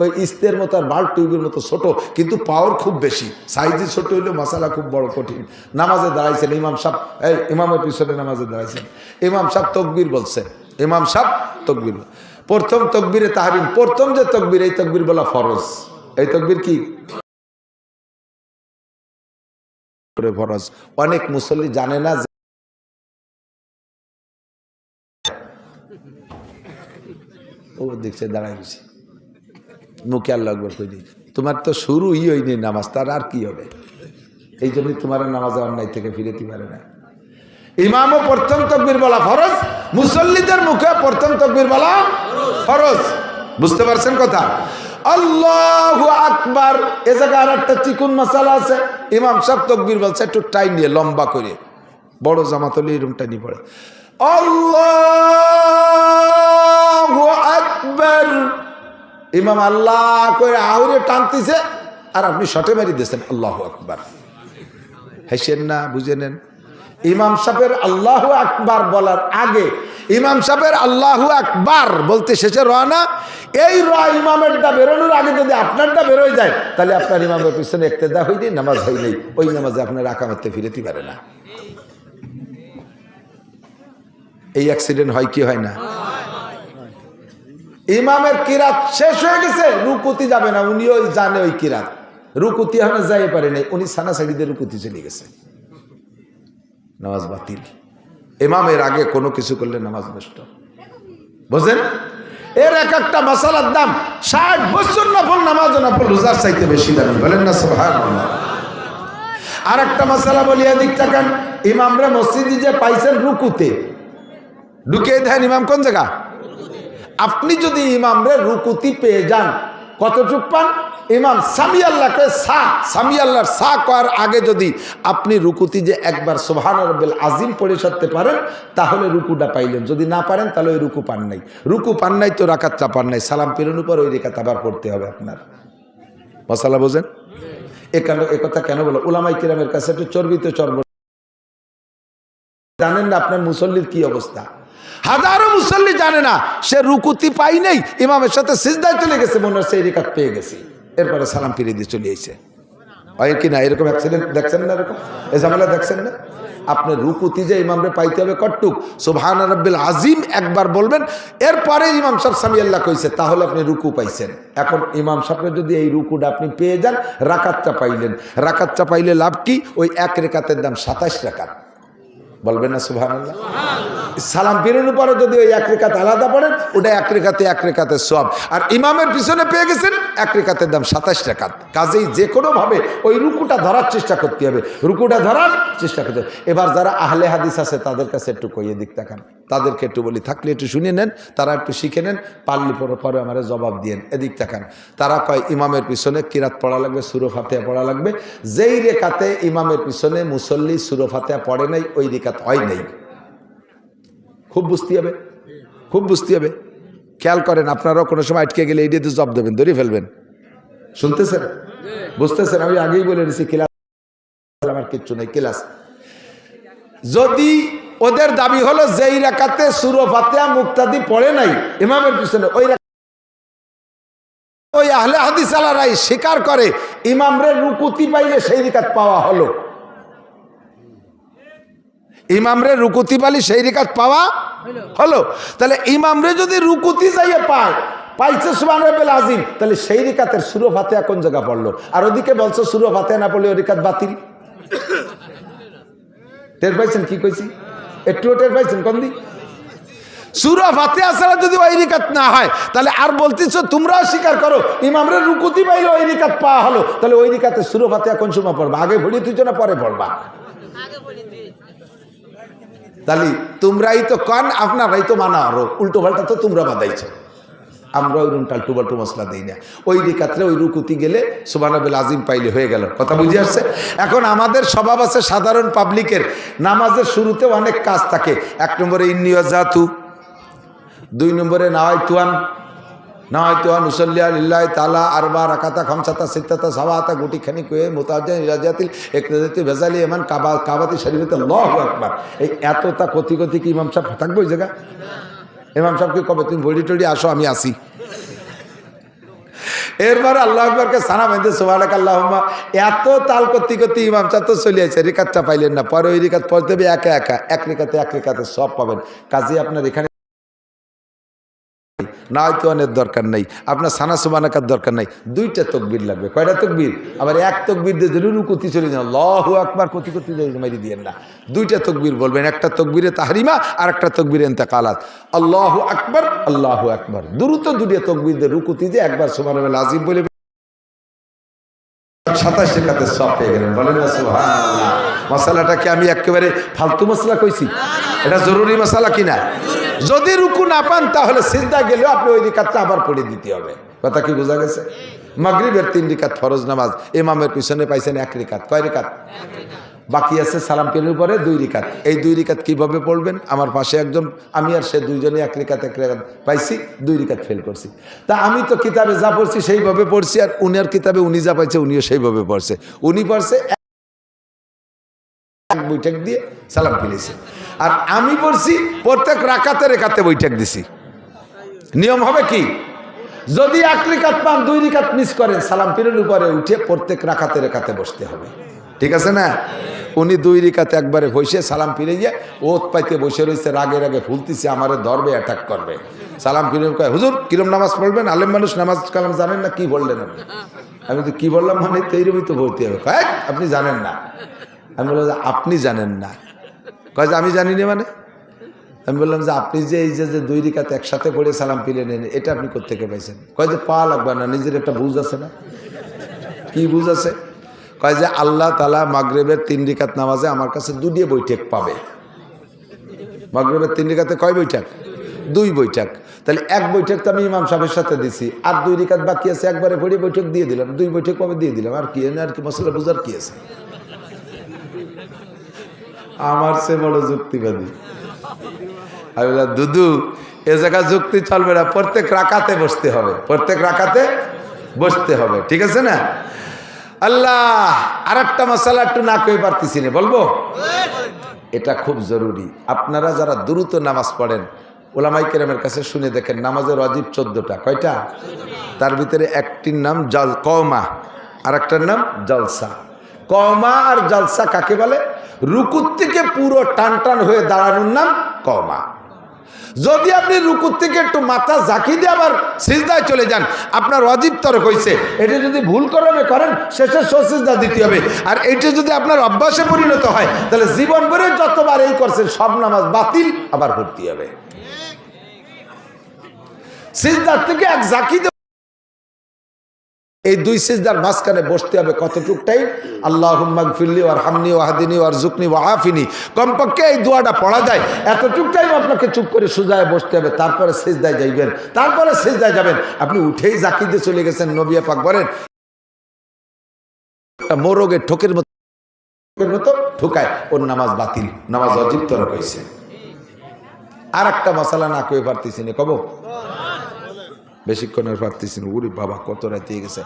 ওই ইস্তের মতো আর বাল্ব টিউবের মতো ছোট, কিন্তু পাওয়ার খুব বেশি। সাইজে ছোট হইলেও মশালা খুব বড় কঠিন। নামাজে দাঁড়াইছেন ইমাম সাহেব, এই ইমামের পিছনে নামাজে দাঁড়াইছেন, ইমাম সাহেব তকবীর বলছে, ইমাম সাহেব তকবীর, প্রথম তকবীরে তাহরিম, প্রথম যে তকবীর, এই তকবীর বলা ফরজ। এই তকবীর কি ফরজ? অনেক মুসল্লি জানে না। ও দেখছে দাঁড়াই গেছে, মুখে আল্লাহু আকবার কই দিই, তোমার তো শুরুই হয়নি নামাজ, তার আর কি হবে? এই জন্যই তোমার নামাজে অন্যায় থেকে ফিরেতে পারে না। ইমামও প্রথম তাকবীর বলা ফরজ, মুসল্লিদের মুখে প্রথম তাকবীর বলা ফরজ। বুঝতে পারছেন কথা? আল্লাহু আকবার। এ জায়গায় আর একটা চিকুন মাসালা আছে। ইমাম সাহেব তাকবীর বলছে একটু টাইম নিয়ে, লম্বা করে, বড় জামাত হলে এরকম টাইনি পড়ে, আল্লাহু আকবার। ইমাম আল্লাহ করে আহুরে টানতেছে, আর আপনি শটে মারি দিয়েছেন আল্লাহু আকবার। হেসেন না, বুঝে নেন। ইমাম সাহেবের আল্লাহু আকবার বলার আগে, ইমাম সাহেবের আল্লাহু আকবার বলতে শেষে রওনা, এই ইমামেরটা বেরোনোর আগে যদি আপনারটা বেরোয় যায়, তাহলে আপনার ইমামের পিছনে ইক্তেদা হয়ে যায়, নামাজ হয় নাই, ওই নামাজে আপনার আকামতে ফিরেতে পারে না। এই অ্যাক্সিডেন্ট হয় কি হয় না? ইমামের কিরাত শেষ হয়ে গেছে, রুকুতি যাবে না, উনিও জানে ওই কিরাত, রুকুতি এখনো যাই পারে নাই, উনি সানাসাড়িদের রুকুতি চলে গেছে, নামাজ বাতিল। ইমামের আগে কোনো কিছু করলে নামাজ নষ্ট। বুঝেন? এর এক একটা মাসালার দাম 60 বছর নফল নামাজ, নফল রোজার চাইতে বেশি দামি। বলেন না সুবহানাল্লাহ। আর একটা মাসালা বলি, এদিক তাকান। ইমামরা মসজিদে যে পাইছেন রুকুতে, ঢুকিয়ে দেন ইমাম কোন জায়গা? আপনি যদি ইমামরে রুকুতি পেয়ে যান, কতটুক পান? ইমাম সামি আল্লাহকে সামি আল্লাহর সা করার আগে যদি আপনি রুকুতি যে একবার সুবহান রাব্বিল আজিম পড়ে সারতে পারেন, তাহলে রুকুটা পাইলেন। যদি না পারেন তাহলে ওই রুকু পান নাই। রুকু পান নাই তো রাকাতটা পান নাই, সালাম ফিরানোর পর ওই রেখাত আবার পড়তে হবে আপনার। মশালা বোঝেন? এ কথা কেন বলো? উলামায়ে কিরামের কাছে একটু চর্বিত চর্ব, জানেন না আপনার মুসল্লির কি অবস্থা? হাজারো মুসল্লি জানে না, সে রুকুতি পাই নাই, ইমামের সাথে সিজদায় চলে গেছে, মনে হচ্ছে এই রেখাত পেয়ে গেছি, এরপরে সালাম ফিরিয়ে দিয়ে চলে এসেছে। হয় কি না? এরকম অ্যাক্সিডেন্ট দেখছেন না? এরকম এই ঝামেলা দেখছেন না? আপনার রুকুতি যে ইমামরে পাইতে হবে কটুক, সুবহান রাব্বিল আজিম একবার বলবেন, এরপরে ইমাম সাহেব সামি আল্লাহ কইছে, তাহলে আপনি রুকু পাইছেন। এখন ইমাম সাহেবের যদি এই রুকুটা আপনি পেয়ে যান, রাকাতটা পাইলেন। রাকাতটা পাইলে লাভ কি? ওই এক রেখাতের দাম 27 রাকাত। বলবেন না সুবহানাল্লাহ? সালাম ফিরানোর পরে যদি ওই এক রেখাত আলাদা পড়েন, ওটা এক রেখাতে সওয়াব। আর ইমামের পিছনে পেয়ে গেছেন, এক রেখাতের দাম 27 রাকাত। কাজেই যে কোনো ভাবে ওই রুকুটা ধরার চেষ্টা করতে হবে, রুকুটা ধরার চেষ্টা করতে হবে। এবার যারা আহলে হাদিস আছে তাদের কাছে একটু কইয়ে দিক তাকান, তাদেরকে একটু বলি, থাকলে একটু শুনে নেন, তারা একটু শিখে নেন, পারলে পরে আমার জবাব দিয়েন। এদিক তাকান। তারা কয় ইমামের পিছনে কিরাত পড়া লাগবে, সূরা ফাতিহা পড়া লাগবে। যেই রেখাতে ইমামের পিছনে মুসল্লি সূরা ফাতিহা পড়ে নাই, ওই রেখাত হয় নাই। খুব বুঝতে হবে, খুব বুঝতে হবে। খেয়াল করেন, আপনারাও কোনো সময় আটকে গেলে এই দিয়ে জব দেবেন, ধরে ফেলবেন। শুনতেছেন? বুঝতেছেন? আমি আগেই বলে দিচ্ছি, ক্লাস আমার কিচ্ছু নেই, ক্লাস। যদি ওদের দাবি হলো যেই রাকাতে সূরা ফাতিহা মুক্তাদি পড়ে নাই ইমামের পিছনে, ওই আহলে হাদিস আলারাই স্বীকার করে ইমামরে রুকুতি পাইলে সেই রিকাত পাওয়া হলো, ইমামরে রুকুতি পাইলে সেই রিকাত পাওয়া হলো। তাহলে ইমামরে যদি রুকুতি যাইয়ে পাইছে সুবহান রাব্বিল আজিম, তাহলে সেই রিকাতের সূরা ফাতিহা কোন জায়গা পড়লো? আর ওদিকে বলছো সূরা ফাতিহা না পড়লে ওই রিকাত বাতিল। টের পাইছেন কি কইছি? একটু টের পাইছেন? কোন দিক? সূরা ফাতিহা ছাড়া যদি ওই রিকাত না হয়, তাহলে আর বলতেছো তোমরাও স্বীকার করো ইমামরে রুকুতি পাইলে ওই রিকাত পাওয়া হলো, তাহলে ওই রিকাতে সূরা ফাতিহা কোন সময় পড়বা? আগে ভরিয়ে তুইছো না পরে পড়বা? তাহলে তোমরাই তো কন, আপনারাই তো মানা আরো উল্টো পাল্টা তো তোমরা বাদাইছো, আমরা ওই টাল্টু বাল্টু মশলা দিই না। ওই রিকাতে ওই রুকুতি গেলে সুবহান রাব্বিল আজিম পাইলে হয়ে গেল। কথা বুঝে আসছে? এখন আমাদের স্বভাব আছে সাধারণ পাবলিকের, নামাজের শুরুতে অনেক কাজ থাকে। 1 নম্বরে ইন্নী ওয়াজাতু, 2 নম্বরে নাওয়াইতুয়ান উসাল্লি লিল্লাহি তাআলা আরবা রাকাতা খামসাতা সিত্তাতা সাওয়াতা গুটিখানি কয়ে মুতাজ্জান ইলাজাতিল ইকরাদাতি বেজালি এমান কাবাতি শরীফতে আল্লাহু আকবার। এই এতটা কতি কি ইমাম সাহেব থাকবে ওই জায়গা? ইমাম সাহেবকে কবে তুমি বডি টডি আসো, আমি আসি। এরপরে আল্লাহু আকবারকে সানা বেঁধে সুবহানাক আল্লাহুম্মা এত তাল করতে করতে ইমাম চা তো চলে আসে, রিকাতটা পাইলেন না, পরে ওই রিকাত পড়তে হবে একা একা, এক রিকাতে সব পাবেন। কাজে আপনার এখানে না হয়তো অনেক দরকার নেই, আপনার সানা সুবহানাকার দরকার নাই, দুইটা তকবীর লাগবে। কয়টা তকবীর? আবার এক তকবীর দিয়ে রুকুতে চলে যান আল্লাহু আকবার করতে করতে মারি দিয়েন না, দুইটা তকবীর বলবেন, একটা তকবীরে তাহরিমা আর একটা তকবীরে ইন্তেকালাত। আল্লাহু আকবার আল্লাহু আকবার, দ্রুত দুটো তকবীর দিয়ে রুকুতে দিয়ে একবার সুবহানাল্লাহ আযীম বলে 27 রেখাতে সব পেয়ে গেলেন। বলেন না সুবহানাল্লাহ। মাসালাটাকে আমি একেবারে ফালতু মশলা কইছি? এটা জরুরি মশলা কিনা? যদি রুকু না পান তাহলে সিজদা গেলেও আপনি ওই রিকাতটা আবার পড়ে দিতে হবে। কথা কি বোঝা গেছে? মাগরিবের 3 রিকাত ফরজ নামাজ, ইমামের পিছনে পাইছেন 1 রিকাত। কয় রিকাত বাকি আছে? সালাম ফিরানোর পরে 2 রিকাত। এই 2 রিকাত কিভাবে পড়বেন? আমার পাশে একজন, আমি আর সে দুইজনে 1 রিকাত পাইছি, 2 রিকাত ফেল করছি। তা আমি তো কিতাবে যা পড়ছি সেইভাবে পড়ছি, আর উনার কিতাবে উনি যা পাইছে উনিও সেইভাবে পড়ছে। উনি পড়ছে 1 বৈঠক দিয়ে সালাম ফিরেছে, আর আমি পড়ছি প্রত্যেক রাকাতে বৈঠক দিছি। নিয়ম হবে কি? যদি 1 রিকাত পান 2 রিকাত মিস করেন, সালাম ফিরানোর পরে উঠে প্রত্যেক রাকাতে বসতে হবে। ঠিক আছে না? উনি 2 রিকাতে একবারে বসে সালাম ফিরে গিয়ে ওত পাইতে বসে রয়েছে, রাগে ফুলতেছে, আমারে ধরবে, অ্যাটাক করবে। সালাম ফিরে কয়, হুজুর কিরম নামাজ পড়বেন? আলেম মানুষ নামাজ কালাম জানেন না, কি বললেন আপনি? আমি তো কি বললাম, মানে এইরকমই তো বলতে হবে। কয় আপনি জানেন না। আমি বললাম যে আপনি জানেন না। কয় যে আমি জানি না মানে? আমি বললাম যে আপনি যে এই যে 2 রিকাত একসাথে পড়ে সালাম ফিরে নেন, এটা আপনি কোত্থেকে পাইছেন? কয় যে পা লাগবে না, নিজের একটা বুঝ আছে না। কি বুঝ আছে? কয় যে আল্লাহ তাআলা মাগরিবের 3 রিকাত নামাজে আমার কাছে 2 বৈঠক পাবে। মাগরিবের 3 রিকাতে কয় বৈঠক? 2 বৈঠক। তাহলে 1 বৈঠক তো আমি ইমাম সাহেবের সাথে দিছি, আর 2 রিকাত বাকি আছে, একবারে পড়ে বৈঠক দিয়ে দিলাম, 2 বৈঠক পাবে দিয়ে দিলাম। আর কি আর কি মশলা বুঝার কি আছে? আমার সে বড় যুক্তিবাদী। আমি বললাম দুদু, এ জায়গা যুক্তি চলবে না, প্রত্যেক রাকাতে বসতে হবে, প্রত্যেক রাকাতে বসতে হবে। ঠিক আছে না? আল্লাহ, আর একটা মশলা একটু না কই পারতেছি না, বলবো? এটা খুব জরুরি। আপনারা যারা দ্রুত নামাজ পড়েন, ওলামায়ে কেরামের কাছে শুনে দেখেন, নামাজের ওয়াজিব 14টা। কয়টা? তার ভিতরে একটির নাম কওমা, আর একটার নাম জলসা। কওমা আর জলসা কাকে বলে? রুকুর থেকে পুরো টান হয়ে দাঁড়ানোর নাম কওমা। যদি আপনি রুকুর থেকে একটু মাথা ঝাঁকি দিয়ে আবার সিজদায় চলে যান, আপনার ওয়াজিব তরক হয়েছে। এটা যদি ভুল করেন শেষে সিজদা দিতে হবে। আর এটা যদি আপনার অভ্যাসে পরিণত হয়, তাহলে জীবন ভরে যতবার এই করছেন সব নামাজ বাতিল, আবার করতে হবে। সিজদার থেকে এক ঝাঁকি এই 2 সিজদার মাঝখানে বসতে হবে কতটুক টাইম? আল্লাহুম্মা গফিরলি ওয়ারহামনি ওয়াহদিনি ওয়ারযুকনি ওয়াআফিনি। কমপক্ষে এই দোয়াটা পড়া যায় এতটুক টাইম আপনাকে চুপ করে সুজায় বসতে হবে, তারপরে সিজদায় যাইবেন, তারপরে সিজদায় যাবেন। আপনি উঠেই জাকি দিয়ে চলে গেছেন, নবী পাক বলেন মোরগের ঠোকের মতো ঠোকায়, ওর নামাজ বাতিল, নামাজ ওয়াজিব তরক হইছে। আর একটা মশলা না কই পারতেছি না, কব বেশিক্ষণের পারতেছি না, ওরে বাবা কত রাতে গেছে।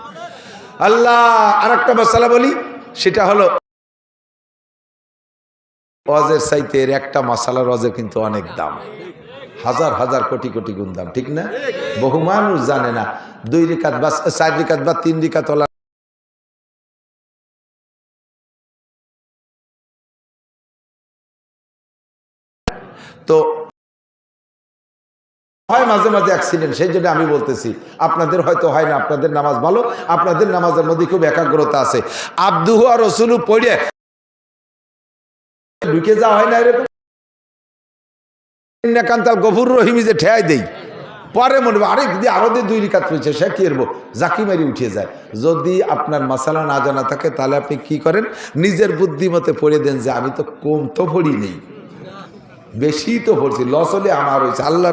আল্লাহ, আর একটা মশলা বলি, সেটা হলো ওয়াজের চাইতে এর একটা মশলার ওয়াজের কিন্তু অনেক দাম, হাজার কোটি গুণ দাম। ঠিক না? বহু মানুষ জানে না। 2 রিকাত বা 4 রিকাত বা 3 রিকাত তো হয়, মাঝে মাঝে অ্যাক্সিডেন্ট। সেই জন্য আমি বলতেছি, আপনাদের হয়তো হয় না, আপনাদের নামাজ ভালো, আপনাদের নামাজের মধ্যে খুব একাগ্রতা আছে। আব্দুহু আর রাসূলু পড়ে ঢুকে যাওয়া হয় না এরকম? কান্তাল গফুর রহিম যে ঠেয়াই দেই, পরে মনে হবে আরে যদি আরো 2 রিকাত রয়েছে, সে কি করবো, জাকি মারি উঠে যায়। যদি আপনার মাসালা না জানা থাকে, তাহলে আপনি কি করেন, নিজের বুদ্ধিমতে পড়ে দেন যে আমি তো কম তো পড়ি নেই, বেশি তো পড়ছি, লস হলে আমার হয়েছে। আল্লাহ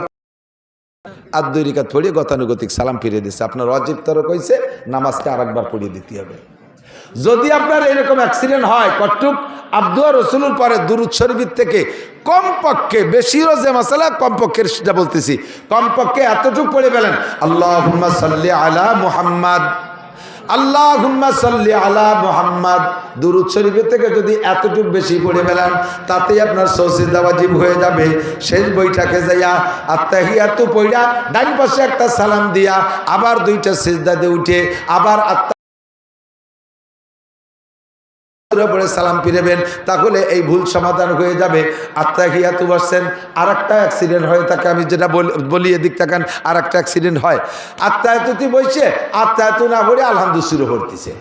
আর 2 রিকাত পড়িয়ে গতানুগতিক সালাম ফিরিয়ে দিচ্ছে, আপনার ওয়াজিব তরক হয়েছে, নামাজকে আরেকবার পড়িয়ে দিতে হবে। যদি আপনার এরকম অ্যাক্সিডেন্ট হয়, কটুক আব্দু আর রাসূলুর পরে দুরূদ শরীফ থেকে কমপক্ষে, বেশিরও যে মাসালা, কমপক্ষে সেটা বলতেছি, কমপক্ষে এতটুকু পড়ে ফেলেন, আল্লাহুম্মা সাল্লি আলা মুহাম্মাদ আল্লাহুম্মা সাল্লি আলা মুহাম্মাদ দুরূদ শরীফের থেকে যদি এতটুকু বেশি পড়ে ফেলেন তাতেই আপনার সিজদা ওয়াজিব হয়ে যাবে। শেষ বইটাকে যাইয়া আত্তাহিয়াতু পড়া ডান পাশে একটা সালাম দিয়া আবার দুইটা সিজদা দিয়ে উঠে আবার পরে সালাম ফিরেবেন, তাহলে এই ভুল সমাধান হয়ে যাবে। আত্তাহিয়াতু বলছেন আর একটা অ্যাক্সিডেন্ট হয় থাকে, আমি যেটা বলি এদিক তাকান, আর একটা অ্যাক্সিডেন্ট হয়। আত্তাহিয়াতুতে বসে আত্তাহিয়াতু না পড়ে আলহামদু শুরু করতেছে।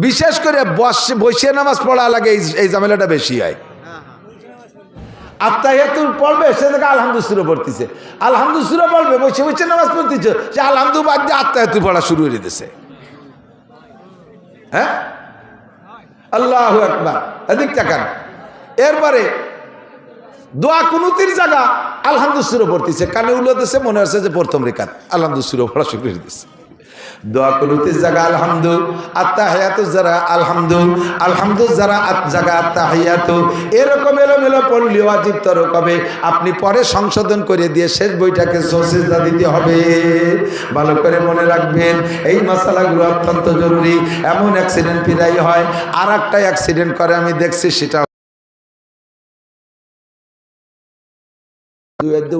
বিশেষ করে বসে নামাজ পড়া লাগে এই ঝামেলাটা বেশি হয়। আত্তাহিয়াতু পড়বে সে থেকে আলহামদু শুরু পড়তেছে, আলহামদু শুরু পড়বে বসে বসে নামাজ পড়তেছে, সে আলহামদু বাদ দিয়ে আত্তাহিয়াতু পড়া শুরু করে দিতেছে। হ্যাঁ, আল্লাহু আকবার। এদিক তাকান। এরপরে দোয়া কুনুতির জায়গা আলহামদু শুরু পড়তেছে, কানে উল্লো দিচ্ছে, মনে হচ্ছে যে প্রথম রেখাত আলহামদু শুরু পড়া শুরু করে দিচ্ছে। দোয়া কুনুতির জায়গা আলহামদু, আত্তাহিয়াতু যারা আলহামদু, আলহামদু যারা জায়গা আত্তাহিয়াতু, এরকম এলোমেলো পড়লে ওয়াজিব তরক হবে। আপনি পরে সংশোধন করে দিয়ে শেষ বইটাকে সিজদা দিতে হবে। ভালো করে মনে রাখবেন, এই মাসালাগুলো অত্যন্ত জরুরি। এমন অ্যাক্সিডেন্ট প্রায় হয়, আর একটা অ্যাক্সিডেন্ট করে আমি দেখছি, সেটা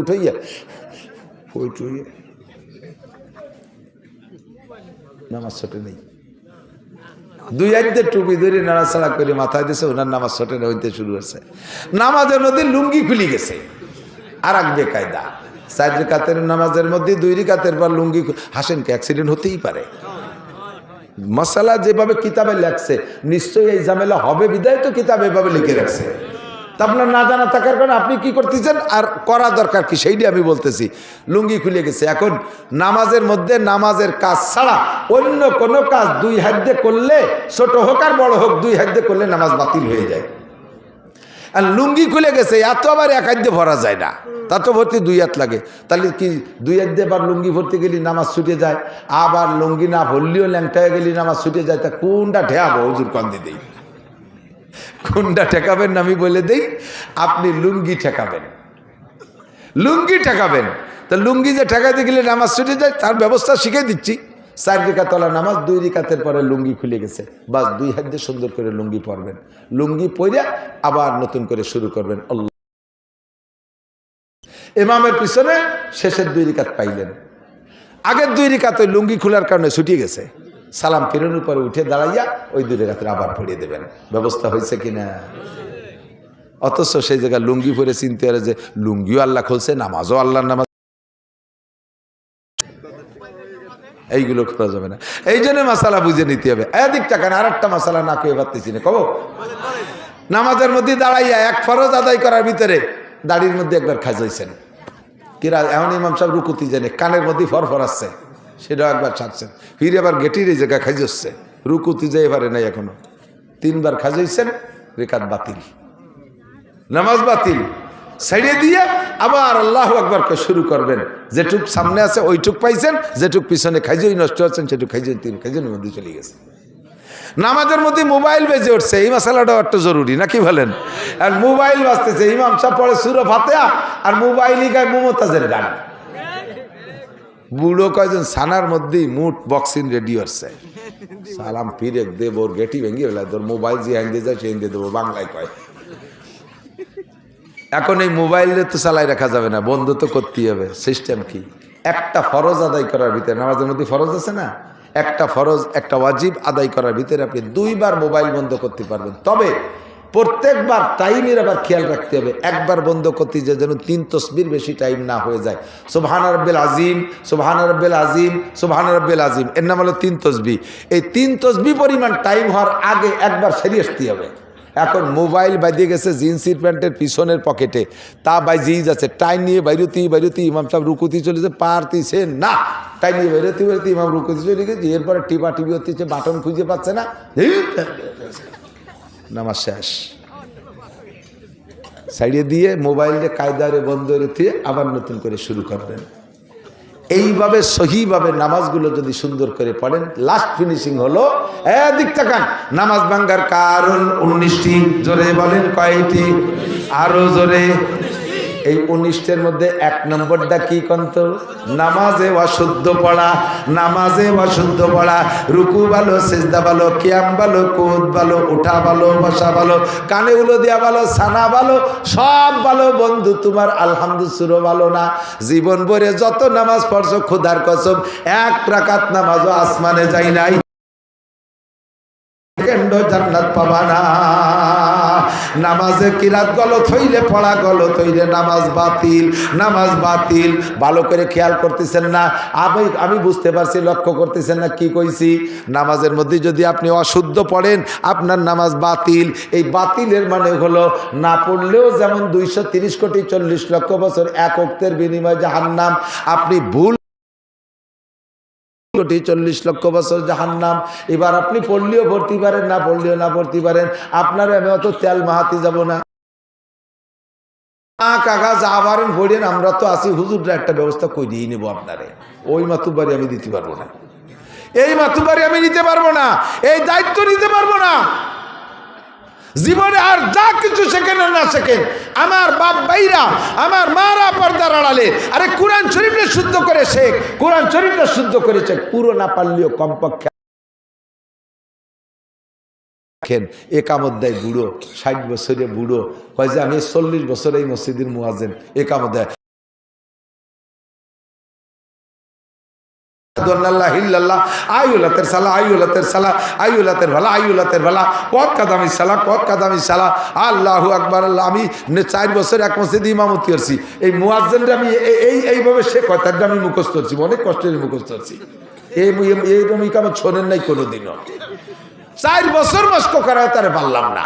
উঠাইয়া নামাজ ছোটে নেই, দুই আইদের টুপি ধরে নাড়াচাড়া করে মাথায় দিয়েছে, ওনার নামাজ ছোটে হইতে শুরু হয়েছে। নামাজের মধ্যে লুঙ্গি খুলে গেছে, আর এক বেকায়দা। 4 রাকাতের নামাজের মধ্যে 2 রাকাতের পর লুঙ্গি, হাসেন কি অ্যাক্সিডেন্ট হতেই পারে। মশালা যেভাবে কিতাবে লেখছে নিশ্চয়ই এই ঝামেলা হবে, বিদায় তো কিতাবে এভাবে লিখে রাখছে। তা আপনার না জানা থাকার কারণে আপনি কি করতেছেন আর করা দরকার কি সেইটি আমি বলতেছি। লুঙ্গি খুলে গেছে, এখন নামাজের মধ্যে নামাজের কাজ ছাড়া অন্য কোনো কাজ 2 হাত দিয়ে করলে, ছোট হোক আর বড় হোক, 2 হাত দিয়ে করলে নামাজ বাতিল হয়ে যায়। আর লুঙ্গি খুলে গেছে, এত আবার 1 হাত দিয়ে ভরা যায় না, তা তো ভর্তি 2 হাত লাগে। তাহলে কি 2 হাত দিয়ে আবার লুঙ্গি ভরতে গেলে নামাজ ছুটে যায়, আবার লুঙ্গি না ভরলেও ল্যাংটায় গেলে নামাজ ছুটে যায়। তা কোনটা ঠেয়াবো হুজুর কন্দি দেই, কোনটা ঠেকাবেন আমি বলে দেই। আপনি লুঙ্গি ঠেকাবেন, লুঙ্গি ঠেকাবেন। তা লুঙ্গি যে ঠেকাইতে গেলে নামাজ ছুটে যায়, তার ব্যবস্থা শিখিয়ে দিচ্ছি। 4 রাকাত তোলা নামাজ, 2 রাকাতের পরে লুঙ্গি খুলে গেছে, বাস 2 হাত দিয়ে সুন্দর করে লুঙ্গি পরবেন, লুঙ্গি পরে আবার নতুন করে শুরু করবেন। আল্লাহ ইমামের পিছনে শেষের 2 রাকাত পাইলেন, আগের 2 রাকাত ওই লুঙ্গি খোলার কারণে ছুটিয়ে গেছে, সালাম ফিরানোর পরে উঠে দাঁড়াইয়া ওই 2 রাকাতের আবার পড়িয়ে দেবেন। ব্যবস্থা হয়েছে কিনা? অথচ সেই জায়গায় লুঙ্গি পরে চিনতে পারে যে লুঙ্গিও আল্লাহ খুলছে, নামাজও আল্লাহর নামাজ, এইগুলো করা যাবে না। এই জন্য মাসালা বুঝে নিতে হবে। এদিক টাকা আর একটা মাসালা না কেউ পারতেছি না, কব নামাজের মধ্যে দাঁড়াইয়া 1 ফরজ আদায় করার ভিতরে দাড়ির মধ্যে একবার খাজাইছেন, কিরা এমন ইমাম সাহেব রুকুতি জানে, কানের মধ্যে ফরফর আসছে, সেটাও একবার ছাড়ছেন, ফিরে আবার গেটির এই জায়গায় খাইজচ্ছে, রুকুতি যেতে পারে নাই এখনো, 3 বার খাজাইছেন, রেকাত বাতিল, নামাজ বাতিল। ছেড়ে দিয়ে আবার আল্লাহু আকবারকে শুরু করবেন। যেটুক সামনে আছে ওইটুক পাইছেন, যেটুক পিছনে খাইজই নষ্ট হচ্ছেন সেটুক খাইজই 3 খাইজনের মধ্যে চলে গেছে। নামাজের মধ্যে মোবাইল বেজে উঠছে, এই মশালাটাও একটা জরুরি নাকি বলেন? আর মোবাইল বাজতেছে, ইমাম সাহেব পড়ে সূরা ফাতিহা আর মোবাইলই গায় মুমতাজের গান। বুড়ো কয়জন ছানার মধ্যেই মুঠ বক্সিং রেডি হচ্ছে, সালাম ফিরে দেব, ওর গেটি ভেঙে ফেলা, তোর মোবাইল যে হ্যাং দিয়ে যায় সে দিয়ে দেবো, বাংলায় কয়। এখন এই মোবাইলে তো চালাই রাখা যাবে না, বন্ধ তো করতেই হবে। সিস্টেম কি? একটা ফরজ আদায় করার ভিতরে, নামাজের মধ্যে ফরজ আছে না, একটা ফরজ একটা ওয়াজিব আদায় করার ভিতরে আপনি 2 বার মোবাইল বন্ধ করতে পারবেন। তবে প্রত্যেকবার টাইমের আবার খেয়াল রাখতে হবে, একবার বন্ধ করতে যে যেন 3 তসবির বেশি টাইম না হয়ে যায়। সুবহান রাব্বিল আজিম, সুবহান রাব্বিল আজিম, সুবহান রাব্বিল আজিম, এর নাম হলো 3 তসবিহ। এই 3 তসবিহ পরিমাণ টাইম হওয়ার আগে একবার সেরে আসতে হবে। এখন মোবাইল বাইরে গেছে জিন্সের প্যান্টের পিছনের পকেটে, তা বাইরেই যাচ্ছে, টাইম নিয়ে বাইরতি ইমাম সাহেব রুকুতি চলেছে, পারতিছে না, টাইম নিয়ে বাইরতি ইমাম রুকুতি চলে গেছে, এরপরে টিপি হচ্ছে, বাটন খুঁজে পাচ্ছে না, নামাজ শেষ। সাইডে দিয়ে মোবাইলে কায়দারে বন্ধ রেখে আবার নতুন করে শুরু করবেন। এইভাবে সহিভাবে নামাজগুলো যদি সুন্দর করে পড়েন, লাস্ট ফিনিশিং হলো এদিক তাকান, নামাজ ভাঙ্গার কারণ 19টি। জোরে বলেন কয়টি? আরো জোরে। এই 19টার মধ্যে 1 নম্বরটা কি কন্ত? নামাজে অশুদ্ধ পড়া, নামাজে অশুদ্ধ পড়া। রুকু ভালো, সিজদা ভালো, কিয়াম ভালো, কুদ ভালো, উঠা ভালো, বসা ভালো, কানে উলো দেওয়া ভালো, সানা ভালো, সব ভালো বন্ধু। তোমার আলহামদুলিল্লাহ ভালো না। জীবন ভরে যত নামাজ পড়ছো খোদার কসম 1 রাকাত নামাজও আসমানে যায় নাই, জান্নাত পাবা না। নামাজে কিরাত গলত হইলে, পড়া গলত হইলে নামাজ বাতিল, নামাজ বাতিল। ভালো করে খেয়াল করতেছেন না? আমি বুঝতে পারছি, লক্ষ্য করতেছেন না কি কইছি? নামাজের মধ্যে যদি আপনি অশুদ্ধ পড়েন আপনার নামাজ বাতিল। এই বাতিলের মানে হলো না পড়লেও যেমন 230 কোটি 40 লক্ষ বছর এক ওক্তের বিনিময়ে জাহান্নাম, আপনি ভুল 40 লক্ষ বছর জাহান্নাম। এবার আপনি পড়লেও পড়তে পারেন, না পড়লেও না পড়তে পারেন। আপনার আমি অত তেল মাহাতে যাব না। কাকা যা পারেন পড়েন, আমরা তো আছি, হুজুররা একটা ব্যবস্থা করে দিয়ে নেবো আপনারে। ওই মাতুবাড়ি আমি দিতে পারবো না, এই মাতুবাড়ি আমি নিতে পারবো না, এই দায়িত্ব নিতে পারবো না। জীবনে আর যা কিছু শেখেন না শেখেন, আমার বাপ ভাইরা, আমার মারা পর্দার আড়ালে, আরে কোরআন শরীফটা শুদ্ধ করে শেখ, কোরআন শরীফটা শুদ্ধ করে শেখ। পুরো না পারলেও কমপক্ষে একামত দেয় বুড়ো, 60 বছরে বুড়ো, কয় যে আমি 40 বছর এই মসজিদের মুয়াজ্জিন, একামত দেয়। আল্লাহু আকবার। আমি 4 বছর এক মসজিদে ইমামতি করছি। এই মুয়াজ্জিনটা আমি এইভাবে সে কথাটা আমি মুখস্থ করছি, অনেক কষ্টের মুখস্থ করছি। এইরকম ইকামত শোনেন নাই কোনোদিনও। 4 বছর মস্ক করায় তারে পারলাম না।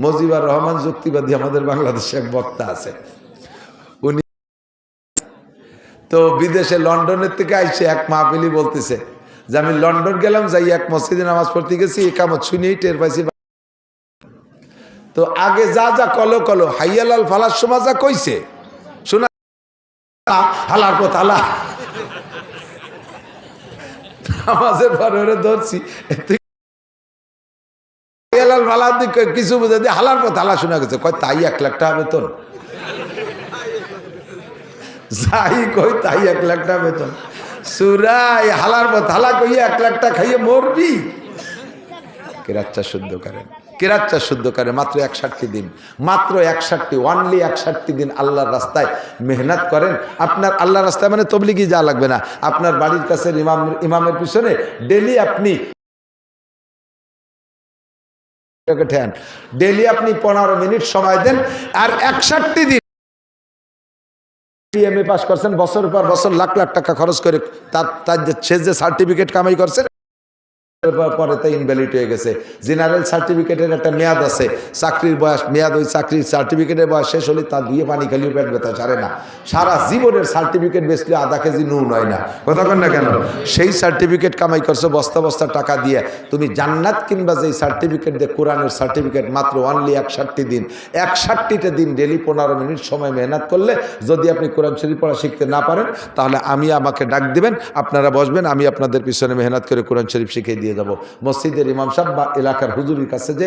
মুজিবুর রহমান যুক্তিবাদী আমাদের বাংলাদেশে এক বক্তা আছে, উনি তো বিদেশে লন্ডনের থেকে আইসে এক মাহফিলি বলতেছে যে আমি লন্ডন গেলাম, যাই এক মসজিদে নামাজ পড়তে গেছি, একামত শুনেই টের পাইছি। তো আগে যা যা কলো হাইয়ালাল ফালার সময় যা কইছে শোনা, হালার পথ হালা, নামাজের পরে ওরে ধরছি হাইয়ালাল ফালার দিক কিছু বুঝে দিয়ে হালার পথ হালা শোনা গেছে। কয় তাই 1 লাখ টাকা বেতন, যাই কই তাই 1 লাখ টাকা বেতন। সুরাই হালার পথ হালা কইয়া 1 লাখ টাকা খাইয়ে মরবি। কেরাচ্চা শুদ্ধ করেন, কেরাচ্চা শুদ্ধ করেন। মাত্র 61 দিন, মাত্র 61, অনলি 61 দিন আল্লাহর রাস্তায় মেহনত করেন। আপনার আল্লাহর রাস্তায় মানে তবলিগি যা লাগবে না, আপনার বাড়ির কাছে ইমামের পিছনে ডেলি আপনি 15 মিনিট সময় দেন, আর 61 দিন এমএ পাস করছেন, বছর পর বছর লাখ লাখ টাকা খরচ করে তার যে সার্টিফিকেট কামাই করছেন, পরে তো ইনভ্যালিড হয়ে গেছে। জেনারেল সার্টিফিকেটের একটা মেয়াদ আছে, চাকরির বয়স মেয়াদ, ওই চাকরির সার্টিফিকেটের বয়স শেষ হলে তা দিয়ে পানি খালিও পেট ব্যথা ছাড়ে না। সারা জীবনের সার্টিফিকেট বেচলে আধা কেজি নুন হয় না, কথা কন না কেন? সেই সার্টিফিকেট কামাই করছো বস্তা বস্তা টাকা দিয়ে, তুমি জান্নাত কিনবা যেই সার্টিফিকেট দিয়ে, কোরআনের সার্টিফিকেট মাত্র অনলি 61 দিন। 61টা দিন ডেলি 15 মিনিট সময় মেহনত করলে যদি আপনি কোরআন শরীফ পড়া শিখতে না পারেন, তাহলে আমাকে ডাক দিবেন, আপনারা বসবেন, আমি আপনাদের পিছনে মেহনত করে কোরআন শরীফ শিখিয়ে দিয়ে যাব। মসজিদের ইমাম সাহেব বা এলাকার হুজুরের কাছে যে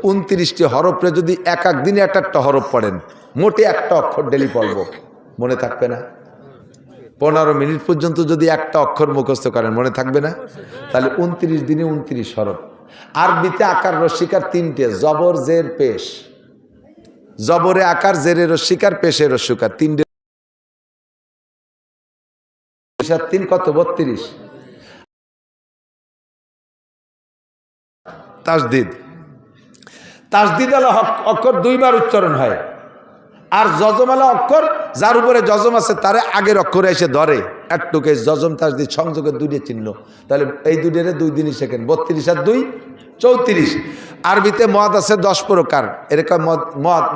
29টি হরফে যদি এক দিনে একটা হরফ পড়েন, মোটে একটা অক্ষর ডেলি পড়বো, মনে থাকবে না? 15 মিনিট পর্যন্ত যদি একটা অক্ষর মুখস্থ করেন, মনে থাকবে না? তাহলে 29 দিনে 29 হরফ। আরবিতে আকার রস্বীকার 3টে, জবর জের পেশ। জবরে আকার, জেরে রস্বীকার, পেশে রস্বীকার, 3টে। 3 কত? 32। তাসদিদ, তাসদিদ আলা অক্ষর 2 বার উচ্চারণ হয়। আর জজমালা অক্ষর যার উপরে জজম আছে তারে আগের অক্ষরে এসে ধরে, একটুকে জজম তাসদিদ সংযোগের 2টে চিহ্ন। তাহলে এই 2টের 2 দিনই শেখেন। 32 আর 2 34। আরবিতে মদ আছে 10 প্রকার। এরকম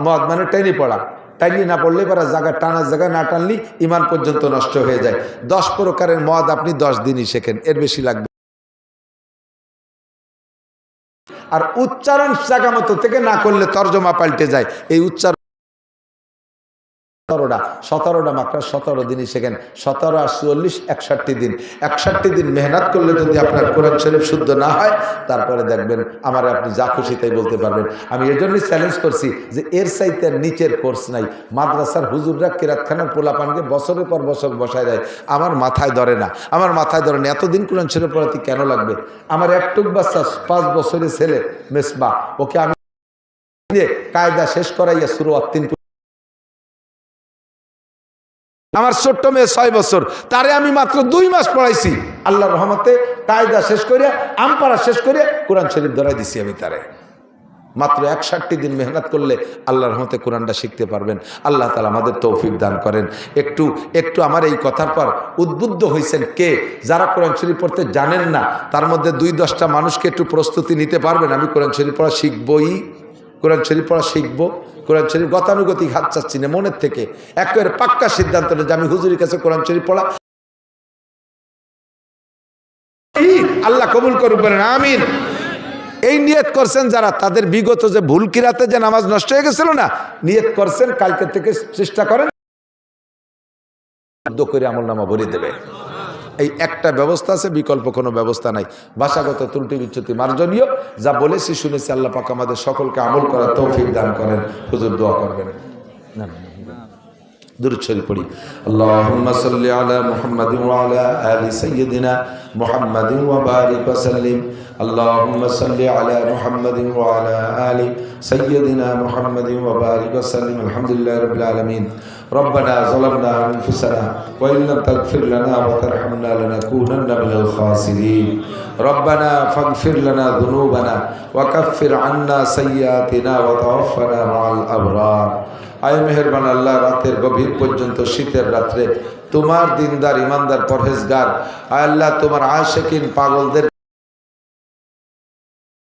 মদ মানে টেনে পড়া, টাইনি না পড়লে পরে জায়গা টানার জায়গায় না টানলি ইমান পর্যন্ত নষ্ট হয়ে যায়। 10 প্রকারের মদ আপনি 10 দিনই শেখেন, এর বেশি লাগবে। আর উচ্চারণ জায়গা মতো থেকে না করলে তর্জমা পাল্টে যায়। এই উচ্চারণ 17টা মাকড়া 17 দিনই শেখেন। 17 আর 44 61 দিন। 61 দিন মেহনত করলে যদি আপনার কোরআন শরীফ শুদ্ধ না হয়, তারপরে দেখবেন আমার আপনি যা খুশি তাই বলতে পারবেন। আমি এজন্যই চ্যালেঞ্জ করছি যে এর চাইতে নিচের কোর্স নাই। মাদ্রাসার হুজুররা কিরাতখানার পোলাপানকে বছরের পর বছর বসায় দেয়, আমার মাথায় ধরে না, আমার মাথায় ধরে না। এতদিন কোরআন শরীফ পড়াতে কেন লাগবে? আমার একটুক বাচ্চা 5 বছরের ছেলে মেসবা, ওকে আমি কায়দা শেষ করাইয়া সূরা আত-তিন, আমার ছোট্ট মেয়ে 6 বছর, তারে আমি মাত্র 2 মাস পড়াইছি। আল্লাহর রহমতে কায়দা শেষ করে আমপারা শেষ করে কোরআন শরীফ ধরাই দিছি আমি তারে। মাত্র 61 দিন মেহনত করলে আল্লাহর রহমতে কোরআনটা শিখতে পারবেন। আল্লাহ তাআলা আমাদের তৌফিক দান করেন। একটু আমার এই কথার পর উদ্বুদ্ধ হয়েছেন কে? যারা কোরআন শরীফ পড়তে জানেন না, তার মধ্যে 2-10টা মানুষকে একটু প্রস্তুতি নিতে পারবেন। আমি কোরআন শরীফ পড়া শিখবই, কোরআন শরীফ পড়া শিখবো। কোরআন শরীফ গতানুগতিক হাত চাচ্ছি না, মনের থেকে একেবারে পাক্কা সিদ্ধান্ত নেই যে আমি হুজুরের কাছে কোরআন শরীফ পড়া। আল্লাহ কবুল করুক, বলেন আমিন। এই নিয়ত করছেন যারা, তাদের বিগত যে ভুল কিরাতে যে নামাজ নষ্ট হয়ে গেছিল না, নিয়ত করছেন কালকে থেকে চেষ্টা করেন করে আমলনামা ভরে দেবে। এই একটা ব্যবস্থা আছে, বিকল্প কোনো ব্যবস্থা নাই। ভাষাগত ত্রুটি বিচ্যুতি মার্জনীয়, যা বলেছি শুনেছি, আল্লাহ পাক আমাদের সকলকে আমল করার তৌফিক দান করেন। হুজুর দোয়া করবেন। না দুরূদ শরীফ পড়ি। আল্লাহুম্মা সাল্লি আলা মুহাম্মাদিন ওয়া আলা আলি সাইয়্যিদিনা মুহাম্মাদিন ওয়া বারিক ওয়া সাল্লিম। আল্লাহুম্মা সাল্লি আলা মুহাম্মাদিন ওয়া আলা আলি সাইয়্যিদিনা মুহাম্মাদিন ওয়া বারিক ওয়া সাল্লিম। আলহামদুলিল্লাহি রাব্বিল আলামিন। ربنا ظلمنا أنفسنا وإن لم تغفر لنا وترحمنا لنكونن من الخاسرين. ربنا فاغفر لنا ذنوبنا وكفر عنا سيئاتنا وتوفنا مع الأبرار. আয় মেহেরবান আল্লাহ, রাতের গভীর পর্যন্ত শীতের রাত্রে তোমার দিনদার ইমানদার পরহেজগার আয় আল্লাহ, তোমার আশিকিন পাগলদের